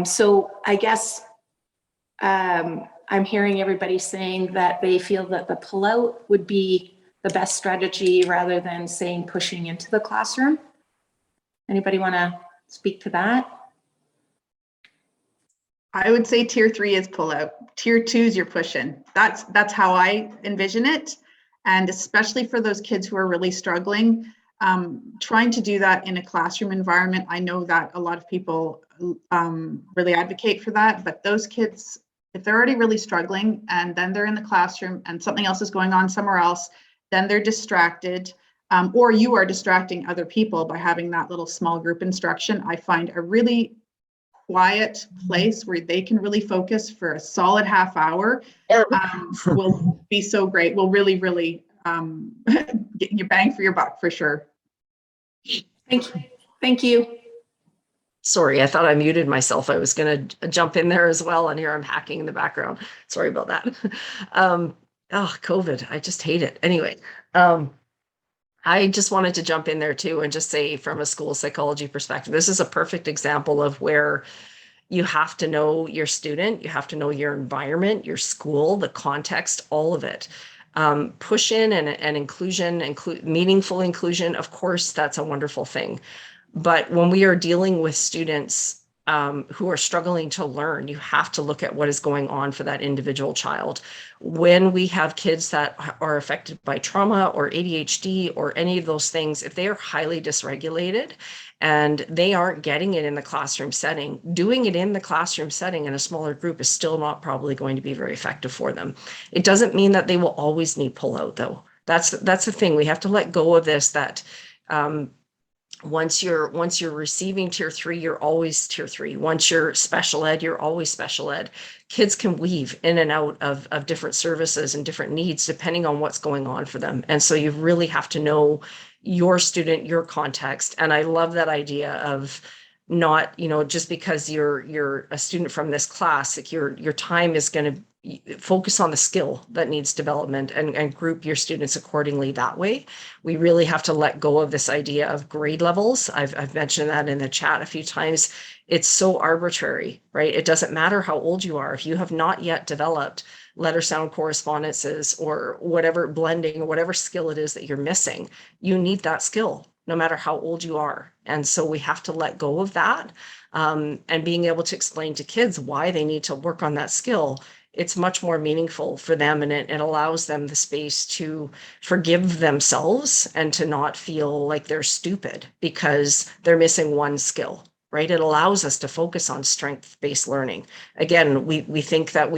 So I guess I'm hearing everybody saying that they feel that the pullout would be the best strategy rather than saying pushing into the classroom. Anybody want to speak to that? I would say tier 3 is pull out. Tier 2 is you're pushing. That's how I envision it. And especially for those kids who are really struggling, trying to do that in a classroom environment. I know that a lot of people really advocate for that, but those kids, if they're already really struggling and then they're in the classroom and something else is going on somewhere else, then they're distracted, or you are distracting other people by having that little small group instruction. I find a really quiet place where they can really focus for a solid half hour will be so great. Will really, really get your bang for your buck for sure. Thank you. Thank you. Sorry, I thought I muted myself. I was going to jump in there as well, and here I'm hacking in the background. Sorry about that. COVID, I just hate it. Anyway, I just wanted to jump in there too and just say, from a school psychology perspective, this is a perfect example of where you have to know your student, you have to know your environment, your school, the context, all of it. Push in and inclusion, meaningful inclusion, of course, that's a wonderful thing. But when we are dealing with students, who are struggling to learn, you have to look at what is going on for that individual child. When we have kids that are affected by trauma or ADHD or any of those things, if they are highly dysregulated and they aren't getting it in the classroom setting, doing it in the classroom setting in a smaller group is still not probably going to be very effective for them. It doesn't mean that they will always need pullout, though. That's the thing. We have to let go of this, that once you're receiving tier 3, you're always tier 3. Once you're special ed, you're always special ed. Kids can weave in and out of different services and different needs depending on what's going on for them. And so you really have to know your student, your context. And I love that idea of not, just because you're a student from this class, like your time is going to focus on the skill that needs development and group your students accordingly that way. We really have to let go of this idea of grade levels. I've mentioned that in the chat a few times. It's so arbitrary, right? It doesn't matter how old you are. If you have not yet developed letter sound correspondences or whatever blending or whatever skill it is that you're missing, you need that skill no matter how old you are. And so we have to let go of that, and being able to explain to kids why they need to work on that skill. It's much more meaningful for them, and it allows them the space to forgive themselves and to not feel like they're stupid because they're missing one skill, right? It allows us to focus on strength-based learning. Again, we think that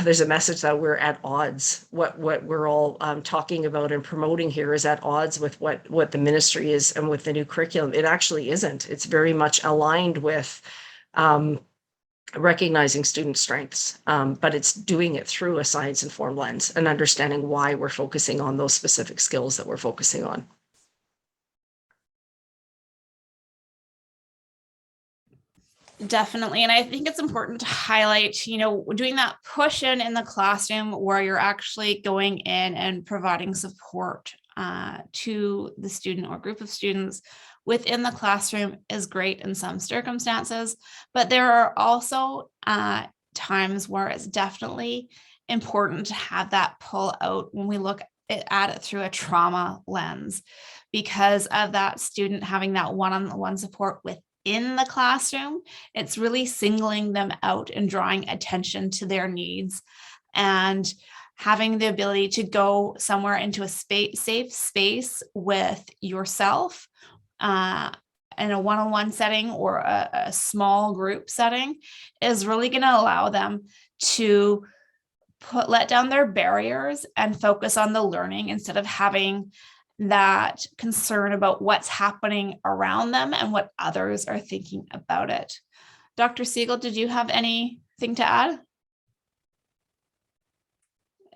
there's a message that we're at odds. What we're all talking about and promoting here is at odds with what the ministry is and with the new curriculum. It actually isn't. It's very much aligned with recognizing student strengths, but it's doing it through a science-informed lens and understanding why we're focusing on those specific skills that we're focusing on. Definitely. And I think it's important to highlight, doing that push in the classroom where you're actually going in and providing support to the student or group of students within the classroom is great in some circumstances, but there are also times where it's definitely important to have that pull out when we look at it through a trauma lens, because of that student having that one-on-one support within the classroom. It's really singling them out and drawing attention to their needs, and having the ability to go somewhere into a safe space with yourself in a one-on-one setting or a small group setting is really going to allow them to let down their barriers and focus on the learning instead of having that concern about what's happening around them and what others are thinking about it. Dr. Siegel, did you have anything to add?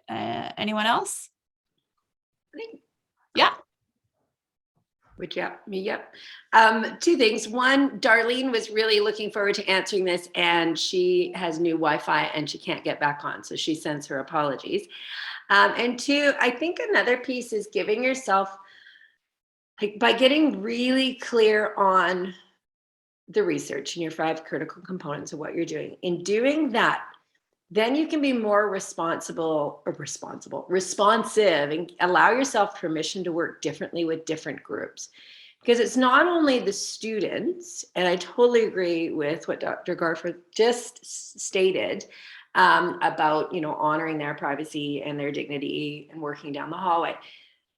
Anyone else? Yeah. Yep. Two things. One, Darlene was really looking forward to answering this, and she has new Wi-Fi and she can't get back on, so she sends her apologies. And two, I think another piece is giving yourself, like, by getting really clear on the research and your 5 critical components of what you're doing. In doing that, then you can be more responsive and allow yourself permission to work differently with different groups. Because it's not only the students, and I totally agree with what Dr. Garforth just stated about, honoring their privacy and their dignity and working down the hallway.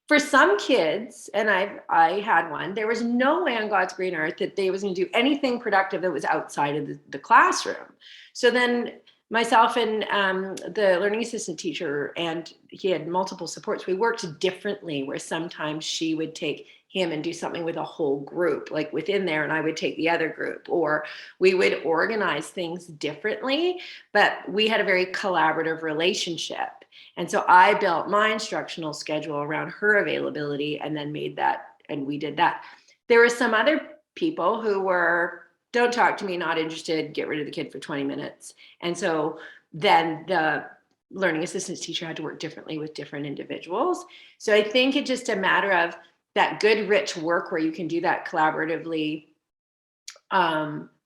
For some kids, and I had one, there was no way on God's green earth that they was going to do anything productive that was outside of the classroom. So then myself and the learning assistant teacher, and he had multiple supports, we worked differently, where sometimes she would take him and do something with a whole group, like within there, and I would take the other group, or we would organize things differently, but we had a very collaborative relationship. And so I built my instructional schedule around her availability and then made that, and we did that. There were some other people who were, don't talk to me, not interested, get rid of the kid for 20 minutes. And so then the learning assistance teacher had to work differently with different individuals. So I think it's just a matter of that good, rich work where you can do that collaboratively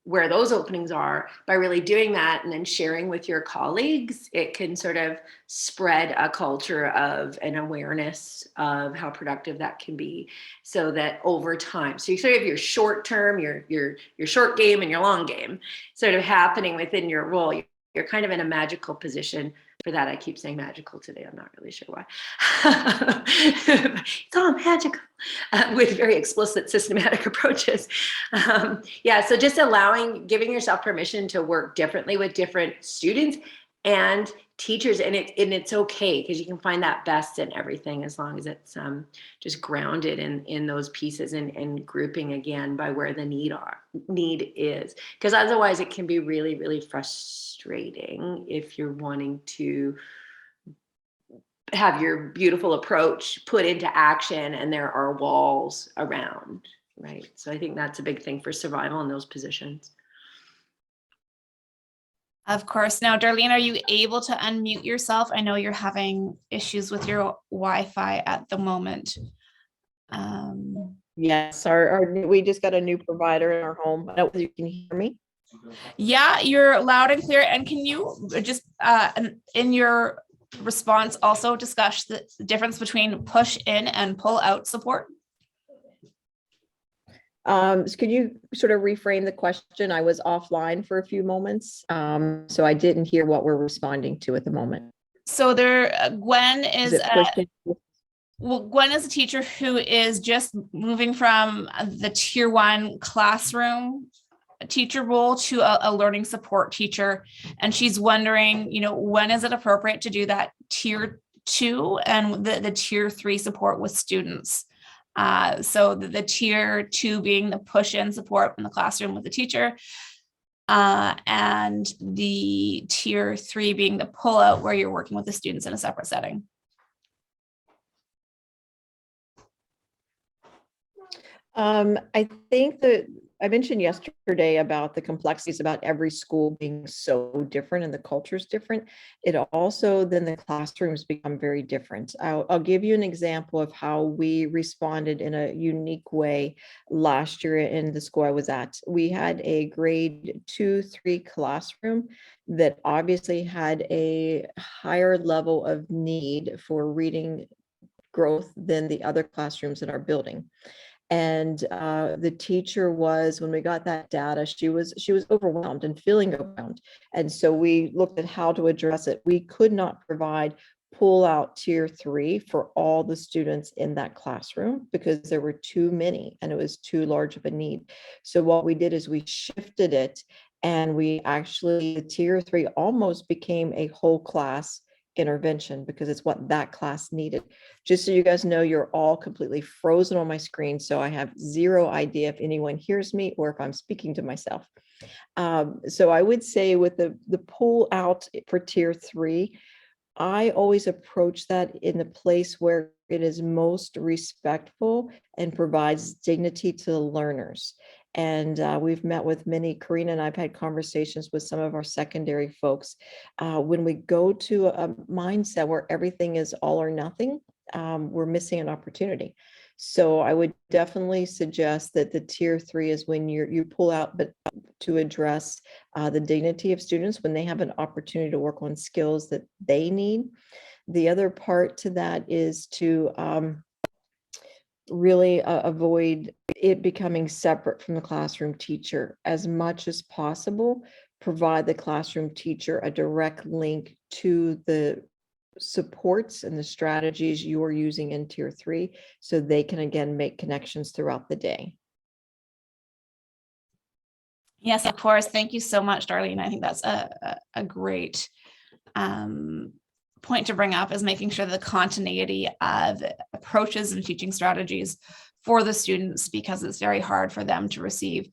where those openings are, by really doing that and then sharing with your colleagues, it can sort of spread a culture of an awareness of how productive that can be, so that over time, so you sort of have your short term, your short game and your long game sort of happening within your role. You're kind of in a magical position for that. I keep saying magical today. I'm not really sure why. It's all magical with very explicit systematic approaches. Yeah, so just giving yourself permission to work differently with different students and teachers, and it's okay, because you can find that best in everything, as long as it's just grounded in those pieces and grouping again by where the need is, because otherwise it can be really, really frustrating if you're wanting to have your beautiful approach put into action and there are walls around, right? So I think that's a big thing for survival in those positions. Of course. Now, Darlene, are you able to unmute yourself? I know you're having issues with your Wi-Fi at the moment. Yes, we just got a new provider in our home. I don't know if you can hear me. Yeah, you're loud and clear. And can you just, in your response, also discuss the difference between push in and pull out support? So could you sort of reframe the question? I was offline for a few moments, so I didn't hear what we're responding to at the moment. So Gwen is Gwen is a teacher who is just moving from the tier 1 classroom teacher role to a learning support teacher, and she's wondering, when is it appropriate to do that tier 2 and the tier 3 support with students? So the tier 2 being the push-in support in the classroom with the teacher, and the tier 3 being the pull-out where you're working with the students in a separate setting. I think that I mentioned yesterday about the complexities about every school being so different and the culture is different. It also, then the classrooms become very different. I'll give you an example of how we responded in a unique way last year in the school I was at. We had a grade 2-3 classroom that obviously had a higher level of need for reading growth than the other classrooms in our building. And the teacher was, when we got that data, she was overwhelmed and feeling overwhelmed. And so we looked at how to address it. We could not provide pull out tier 3 for all the students in that classroom because there were too many and it was too large of a need. So what we did is we shifted it, and the tier 3 almost became a whole class intervention because it's what that class needed. Just so you guys know, you're all completely frozen on my screen, so I have zero idea if anyone hears me or if I'm speaking to myself. So I would say with the pull out for tier 3, I always approach that in the place where it is most respectful and provides dignity to the learners. And we've met with many, Corina and I've had conversations with some of our secondary folks. When we go to a mindset where everything is all or nothing, we're missing an opportunity. So I would definitely suggest that the tier 3 is when you pull out, but to address the dignity of students when they have an opportunity to work on skills that they need. The other part to that is to really avoid it becoming separate from the classroom teacher as much as possible. Provide the classroom teacher a direct link to the supports and the strategies you're using in tier 3, so they can again make connections throughout the day. Yes, of course. Thank you so much, Darlene. I think that's a great point to bring up, is making sure the continuity of approaches and teaching strategies for the students, because it's very hard for them to receive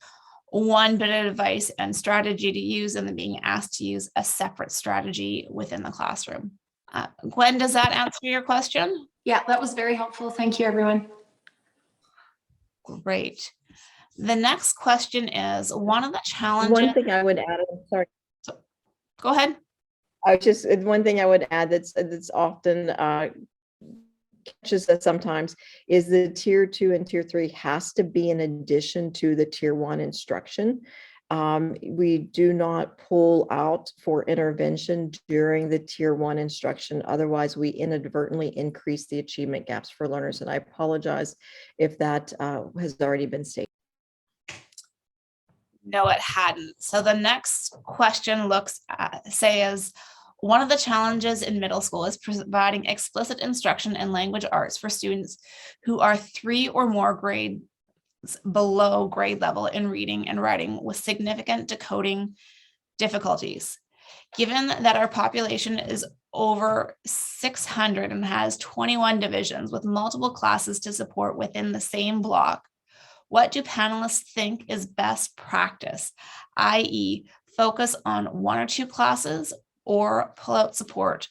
one bit of advice and strategy to use and then being asked to use a separate strategy within the classroom. Gwen, does that answer your question? Yeah, that was very helpful. Thank you, everyone. Great. The next question is, one of the challenges. One thing I would add, I'm sorry. Go ahead. One thing I would add that's often catches us sometimes is the tier 2 and tier 3 has to be in addition to the tier 1 instruction. We do not pull out for intervention during the tier 1 instruction. Otherwise, we inadvertently increase the achievement gaps for learners. And I apologize if that has already been stated. No, it hadn't. So the next question says, one of the challenges in middle school is providing explicit instruction in language arts for students who are 3 or more grades below grade level in reading and writing with significant decoding difficulties. Given that our population is over 600 and has 21 divisions with multiple classes to support within the same block, what do panelists think is best practice, i.e., focus on 1 or 2 classes or pull out support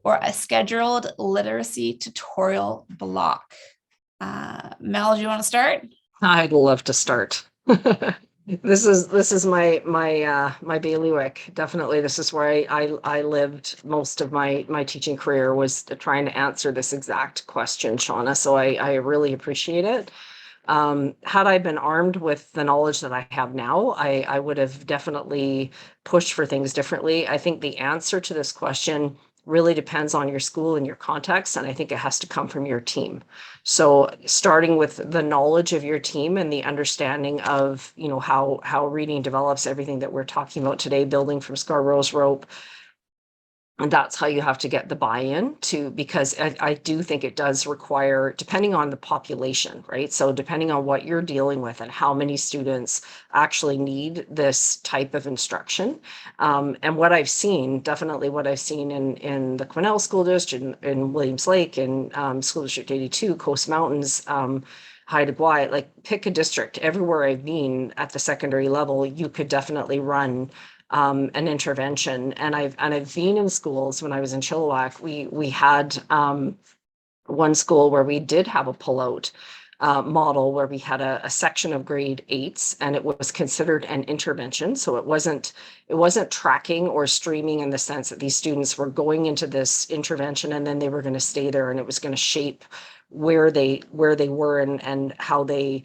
or a scheduled literacy tutorial block? Mel, do you want to start? I'd love to start. This is my bailiwick. Definitely, this is where I lived most of my teaching career, was trying to answer this exact question, Shauna. So I really appreciate it. Had I been armed with the knowledge that I have now, I would have definitely pushed for things differently. I think the answer to this question really depends on your school and your context, and I think it has to come from your team. So starting with the knowledge of your team and the understanding of, how reading develops, everything that we're talking about today, building from Scarborough's rope. And that's how you have to get the buy-in to, because I do think it does require, depending on the population, right? So depending on what you're dealing with and how many students actually need this type of instruction. And what I've seen, definitely what I've seen in the Quesnel School District, in Williams Lake, in School District 82, Coast Mountains, Haida Gwaii, like pick a district. Everywhere I've been at the secondary level, you could definitely run an intervention. And I've been in schools. When I was in Chilliwack, we had one school where we did have a pullout model where we had a section of grade 8s, and it was considered an intervention. So it wasn't tracking or streaming in the sense that these students were going into this intervention and then they were going to stay there, and it was going to shape where they were and how they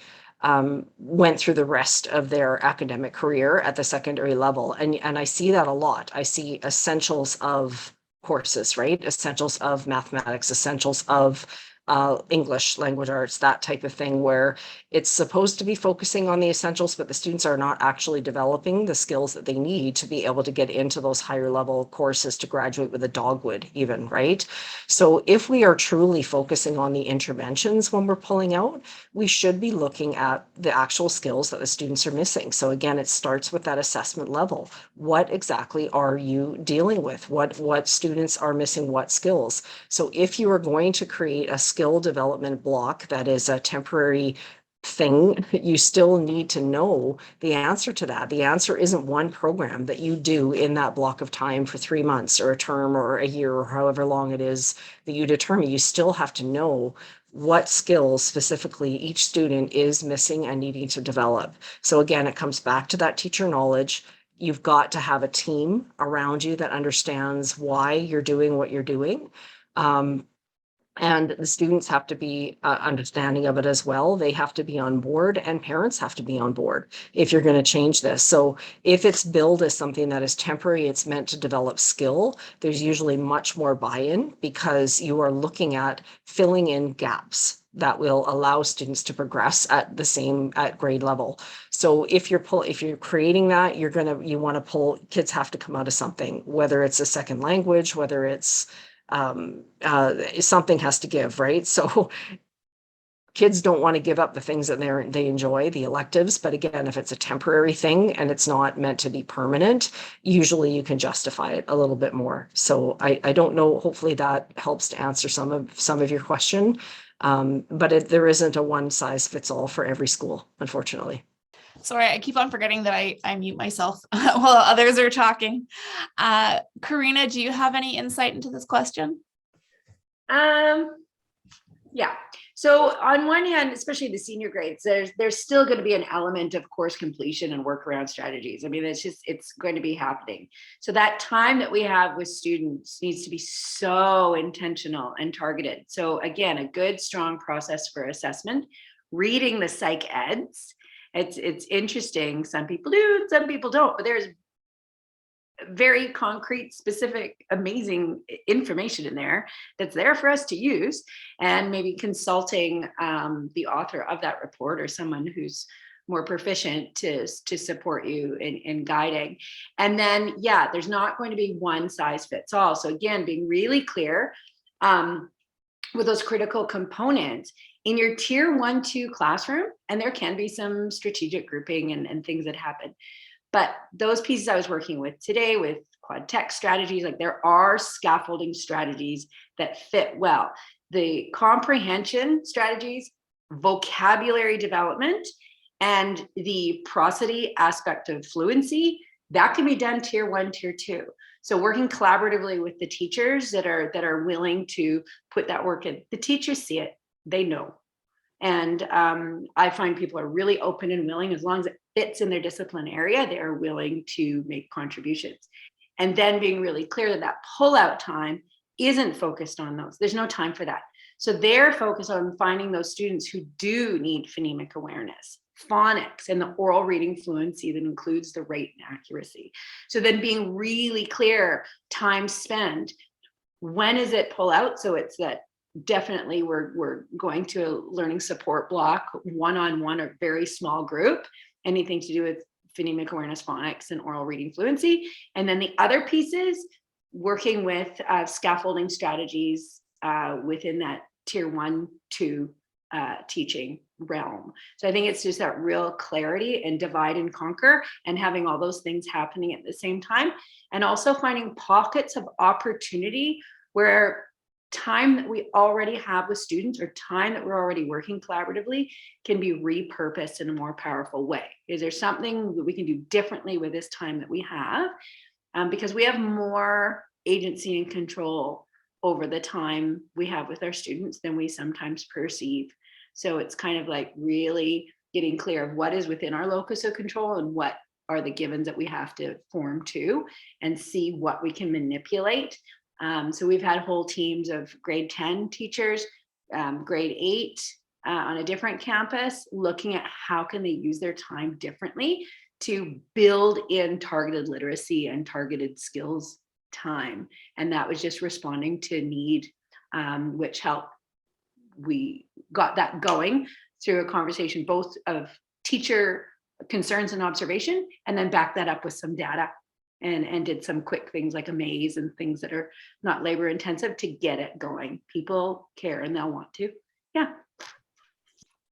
went through the rest of their academic career at the secondary level. And I see that a lot. I see essentials of courses, right? Essentials of mathematics, essentials of English, language arts, that type of thing, where it's supposed to be focusing on the essentials, but the students are not actually developing the skills that they need to be able to get into those higher level courses to graduate with a dogwood even, right? So if we are truly focusing on the interventions when we're pulling out, we should be looking at the actual skills that the students are missing. So again, it starts with that assessment level. What exactly are you dealing with? What students are missing what skills? So if you are going to create a skill development block that is a temporary thing, you still need to know the answer to that. The answer isn't one program that you do in that block of time for 3 months or a term or a year or however long it is that you determine. You still have to know what skills specifically each student is missing and needing to develop. So again, it comes back to that teacher knowledge. You've got to have a team around you that understands why you're doing what you're doing. And the students have to be understanding of it as well. They have to be on board, and parents have to be on board if you're going to change this. So if it's billed as something that is temporary, it's meant to develop skill, there's usually much more buy-in because you are looking at filling in gaps that will allow students to progress at grade level. So if you're creating that, you want to pull, kids have to come out of something, whether it's a second language, whether it's something has to give, right? So kids don't want to give up the things that they enjoy, the electives. But again, if it's a temporary thing and it's not meant to be permanent, usually you can justify it a little bit more. So I don't know, hopefully that helps to answer some of your question. But there isn't a one size fits all for every school, unfortunately. Sorry, I keep on forgetting that I mute myself while others are talking. Corina, do you have any insight into this question? Yeah. So on one hand, especially the senior grades, there's still going to be an element of course completion and workaround strategies. I mean, it's going to be happening. So that time that we have with students needs to be so intentional and targeted. So again, a good, strong process for assessment, reading the psych eds, It's interesting. Some people do, some people don't, but there's very concrete, specific, amazing information in there that's there for us to use, and maybe consulting the author of that report or someone who's more proficient to support you in guiding. And then, yeah, there's not going to be one size fits all. So again, being really clear with those critical components in your tier 1-2 classroom, and there can be some strategic grouping and things that happen. But those pieces I was working with today with quad tech strategies, like there are scaffolding strategies that fit well. The comprehension strategies, vocabulary development, and the prosody aspect of fluency, that can be done tier 1, tier 2. So working collaboratively with the teachers that are willing to put that work in. The teachers see it, they know. And I find people are really open and willing, as long as it fits in their discipline area, they are willing to make contributions. And then being really clear that that pull-out time isn't focused on those. There's no time for that. So they're focused on finding those students who do need phonemic awareness, phonics, and the oral reading fluency that includes the rate and accuracy. So then being really clear, time spent, when is it pull out? So it's that definitely we're going to a learning support block, one-on-one or very small group, anything to do with phonemic awareness, phonics, and oral reading fluency. And then the other pieces, working with scaffolding strategies within that tier 1-2 teaching realm. So I think it's just that real clarity and divide and conquer, and having all those things happening at the same time, and also finding pockets of opportunity where time that we already have with students or time that we're already working collaboratively can be repurposed in a more powerful way. Is there something that we can do differently with this time that we have? Because we have more agency and control over the time we have with our students than we sometimes perceive. So it's kind of like really getting clear of what is within our locus of control and what are the givens that we have to form to, and see what we can manipulate. So we've had whole teams of grade 10 teachers, grade 8 on a different campus, looking at how can they use their time differently to build in targeted literacy and targeted skills time. And that was just responding to need, which helped. We got that going through a conversation, both of teacher concerns and observation, and then back that up with some data. And did some quick things like a maze and things that are not labor intensive to get it going. People care and they'll want to. Yeah.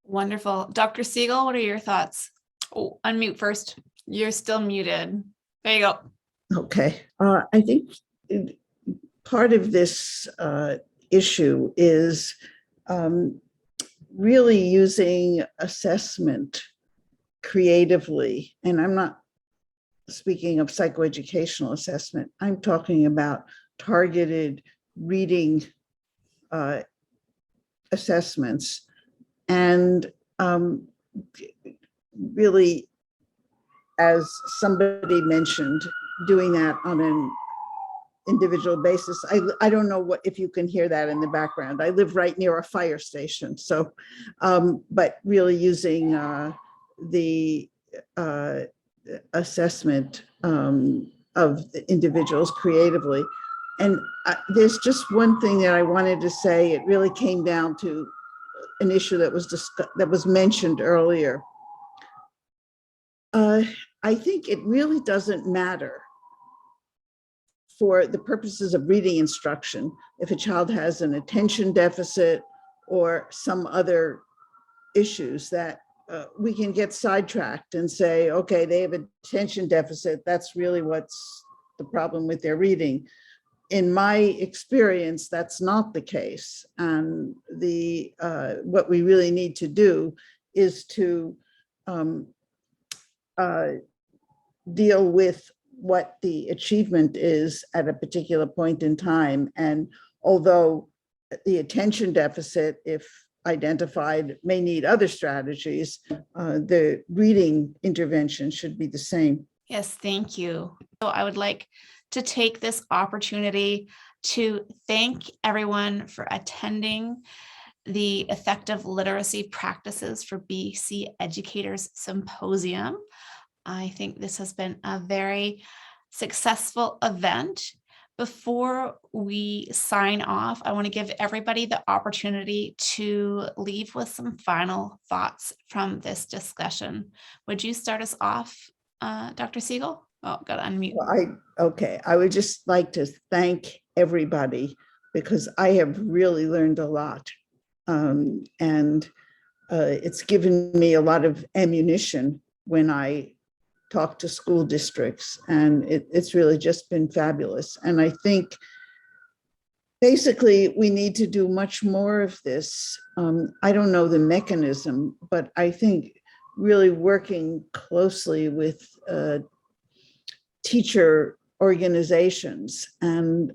Wonderful. Dr. Siegel, what are your thoughts? Oh, unmute first. You're still muted. There you go. Okay. I think part of this issue is really using assessment creatively. And I'm not speaking of psychoeducational assessment, I'm talking about targeted reading assessments, and really, as somebody mentioned, doing that on an individual basis. I don't know if you can hear that in the background. I live right near a fire station, so but really using the assessment of the individuals creatively. And there's just one thing that I wanted to say. It really came down to an issue that was mentioned earlier. I think it really doesn't matter for the purposes of reading instruction if a child has an attention deficit or some other issues that we can get sidetracked and say, okay, they have an attention deficit. That's really what's the problem with their reading. In my experience, that's not the case. And what we really need to do is to deal with what the achievement is at a particular point in time. And although the attention deficit, if identified, may need other strategies, the reading intervention should be the same. Yes, thank you. So I would like to take this opportunity to thank everyone for attending the Effective Literacy Practices for BC Educators Symposium. I think this has been a very successful event. Before we sign off, I want to give everybody the opportunity to leave with some final thoughts from this discussion. Would you start us off, Dr. Siegel? Oh, got to unmute. Well, I would just like to thank everybody because I have really learned a lot. And it's given me a lot of ammunition when I talk to school districts, and it's really just been fabulous. And I think basically we need to do much more of this. I don't know the mechanism, but I think really working closely with teacher organizations and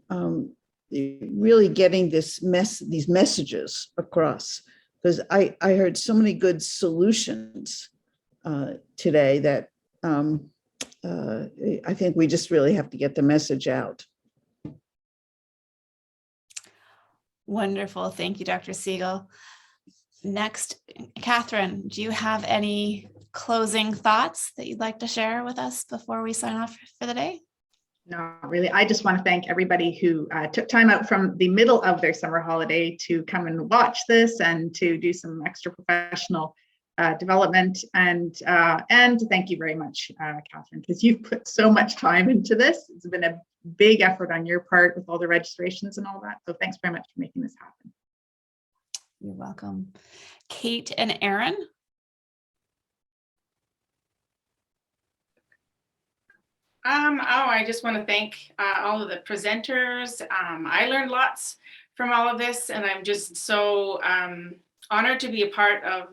really getting these messages across, because I heard so many good solutions today that I think we just really have to get the message out. Wonderful. Thank you, Dr. Siegel. Next, Kathryn, do you have any closing thoughts that you'd like to share with us before we sign off for the day? Not really. I just want to thank everybody who took time out from the middle of their summer holiday to come and watch this and to do some extra professional development. And thank you very much, Kathryn, because you've put so much time into this. It's been a big effort on your part with all the registrations and all that. So thanks very much for making this happen. You're welcome. Kate and Erin. I just want to thank all of the presenters. I learned lots from all of this, and I'm just so honored to be a part of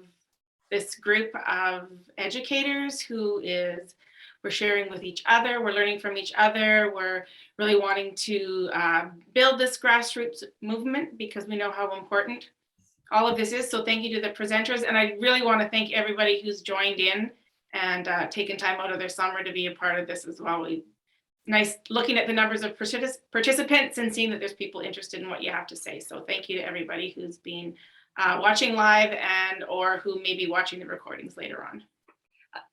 this group of educators we're sharing with each other, we're learning from each other, we're really wanting to build this grassroots movement because we know how important all of this is. So thank you to the presenters, and I really want to thank everybody who's joined in and taken time out of their summer to be a part of this as well. Nice looking at the numbers of participants and seeing that there's people interested in what you have to say. So thank you to everybody who's been watching live and or who may be watching the recordings later on.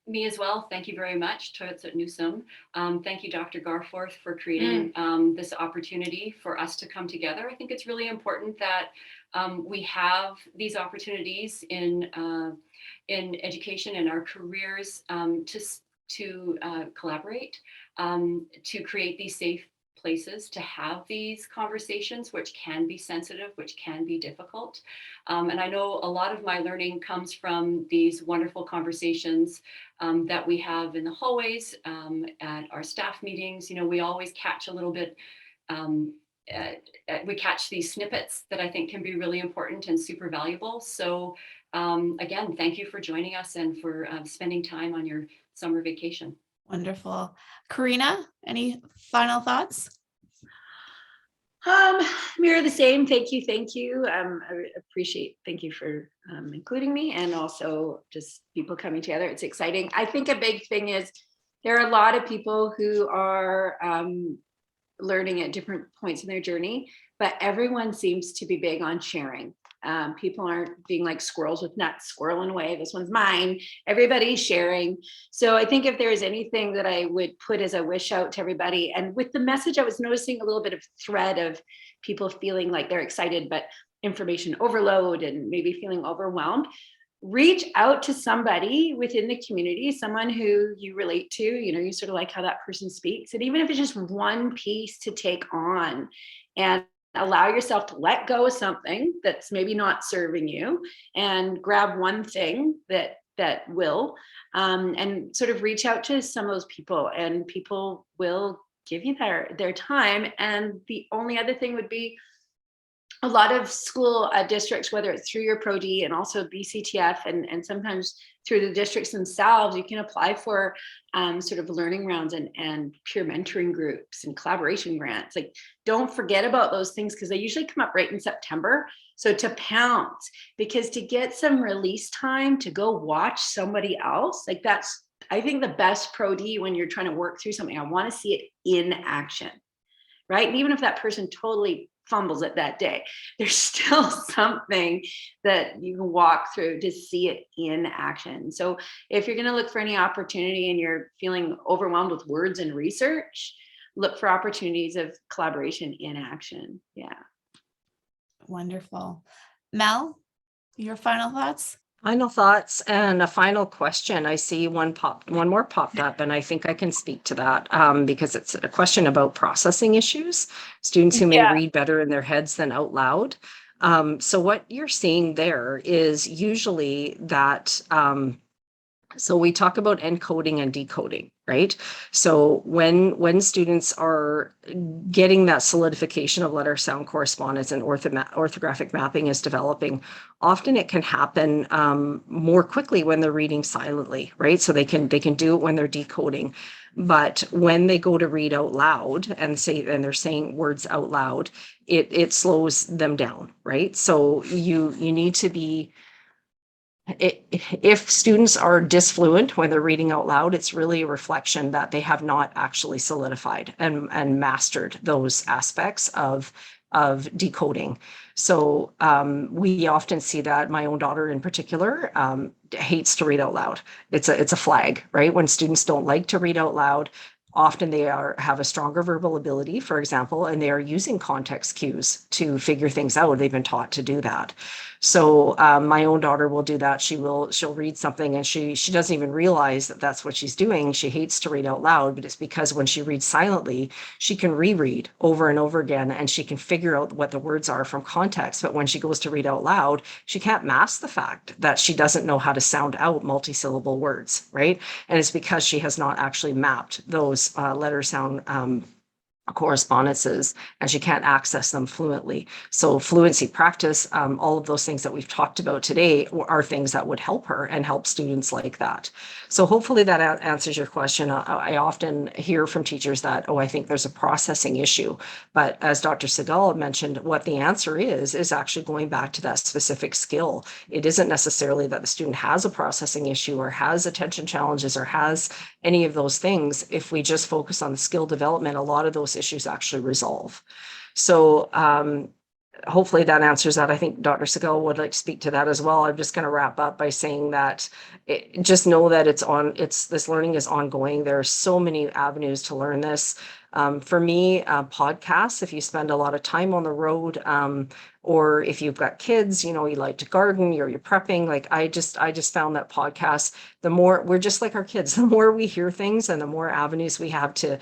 Me as well. Thank you very much, Toyot's at Newsom. Thank you, Dr. Garforth, for creating this opportunity for us to come together. I think it's really important that we have these opportunities in education and our careers to collaborate, to create these safe places to have these conversations, which can be sensitive, which can be difficult. And I know a lot of my learning comes from these wonderful conversations that we have in the hallways, at our staff meetings. You know, we always catch a little bit, we catch these snippets that I think can be really important and super valuable. So again, thank you for joining us and for spending time on your summer vacation. Wonderful. Corina, any final thoughts? Mirror the same. Thank you. I appreciate, thank you for including me, and also just people coming together. It's exciting. I think a big thing is there are a lot of people who are learning at different points in their journey, but everyone seems to be big on sharing. People aren't being like squirrels with nuts, squirreling away. This one's mine. Everybody's sharing. So I think if there is anything that I would put as a wish out to everybody, and with the message, I was noticing a little bit of thread of people feeling like they're excited, but information overload and maybe feeling overwhelmed. Reach out to somebody within the community, someone who you relate to, you know, you sort of like how that person speaks. And even if it's just one piece to take on and allow yourself to let go of something that's maybe not serving you and grab one thing that will, and sort of reach out to some of those people, and people will give you their time. And the only other thing would be a lot of school districts, whether it's through your Pro-D and also BCTF and sometimes through the districts themselves, you can apply for sort of learning rounds and peer mentoring groups and collaboration grants. Like, don't forget about those things because they usually come up right in September. So to pounce, because to get some release time to go watch somebody else, like that's, I think, the best Pro-D when you're trying to work through something. I want to see it in action, right? And even if that person totally fumbles it that day. There's still something that you can walk through to see it in action. So if you're going to look for any opportunity and you're feeling overwhelmed with words and research, look for opportunities of collaboration in action. Yeah. Wonderful. Mel, your final thoughts? Final thoughts and a final question. I see one more popped up, and I think I can speak to that because it's a question about processing issues, students who may read better in their heads than out loud. So what you're seeing there is usually that, so we talk about encoding and decoding, right? So when students are getting that solidification of letter sound correspondence and orthographic mapping is developing, often it can happen more quickly when they're reading silently, right? So they can do it when they're decoding. But when they go to read out loud and they're saying words out loud, it slows them down, right? So you need to be, if students are disfluent when they're reading out loud, it's really a reflection that they have not actually solidified and mastered those aspects of decoding. So we often see that. My own daughter in particular hates to read out loud. It's a flag, right? When students don't like to read out loud, often they have a stronger verbal ability, for example, and they are using context cues to figure things out. They've been taught to do that. So my own daughter will do that. She'll read something and she doesn't even realize that that's what she's doing. She hates to read out loud, but it's because when she reads silently, she can reread over and over again and she can figure out what the words are from context. But when she goes to read out loud, she can't mask the fact that she doesn't know how to sound out multisyllable words, right? And it's because she has not actually mapped those letter sound correspondences and she can't access them fluently. So fluency practice, all of those things that we've talked about today are things that would help her and help students like that. So hopefully that answers your question. I often hear from teachers that, I think there's a processing issue. But as Dr. Siegel mentioned, what the answer is actually going back to that specific skill. It isn't necessarily that the student has a processing issue or has attention challenges or has any of those things. If we just focus on the skill development, a lot of those issues actually resolve. So hopefully that answers that. I think Dr. Siegel would like to speak to that as well. I'm just going to wrap up by saying that just know that this learning is ongoing. There are so many avenues to learn this. For me, podcasts, if you spend a lot of time on the road, or if you've got kids, you like to garden, you're prepping, like I just found that podcasts, the more we're just like our kids, the more we hear things and the more avenues we have to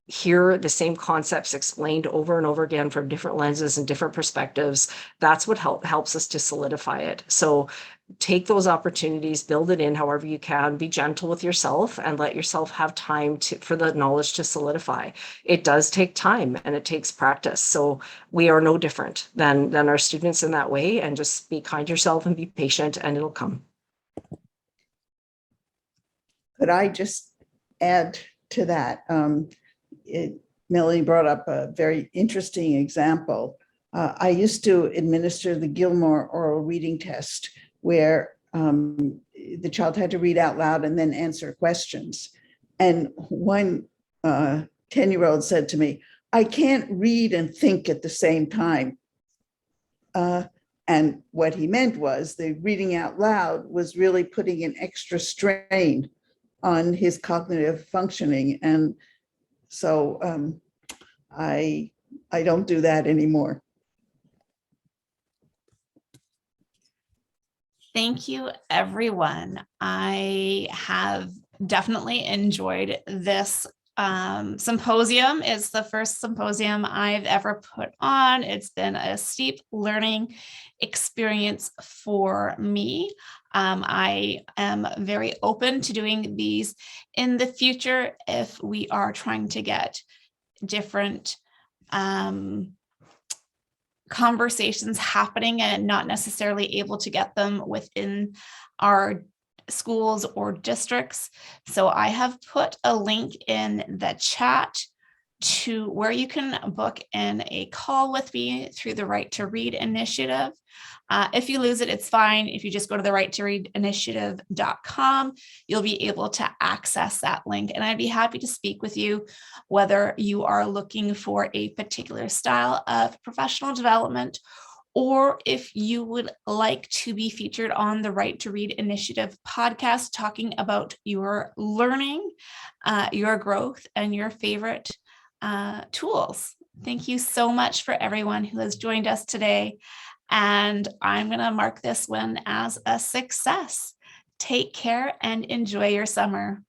hear the same concepts explained over and over again from different lenses and different perspectives, that's what helps us to solidify it. So take those opportunities, build it in however you can, be gentle with yourself and let yourself have time for the knowledge to solidify. It does take time and it takes practice. So we are no different than our students in that way, and just be kind to yourself and be patient and it'll come. Could I just add to that? Melanie brought up a very interesting example. I used to administer the Gilmore oral reading test, where the child had to read out loud and then answer questions. And one 10-year-old said to me, "I can't read and think at the same time." And what he meant was the reading out loud was really putting an extra strain on his cognitive functioning. And so I don't do that anymore. Thank you, everyone. I have definitely enjoyed this symposium. It's the first symposium I've ever put on. It's been a steep learning experience for me. I am very open to doing these in the future if we are trying to get different conversations happening and not necessarily able to get them within our schools or districts. So I have put a link in the chat to where you can book in a call with me through the Right to Read initiative. If you lose it, it's fine. If you just go to the righttoreadinitiative.com, you'll be able to access that link. And I'd be happy to speak with you, whether you are looking for a particular style of professional development, or if you would like to be featured on the Right to Read Initiative podcast, talking about your learning, your growth, and your favorite tools. Thank you so much for everyone who has joined us today. And I'm going to mark this one as a success. Take care and enjoy your summer.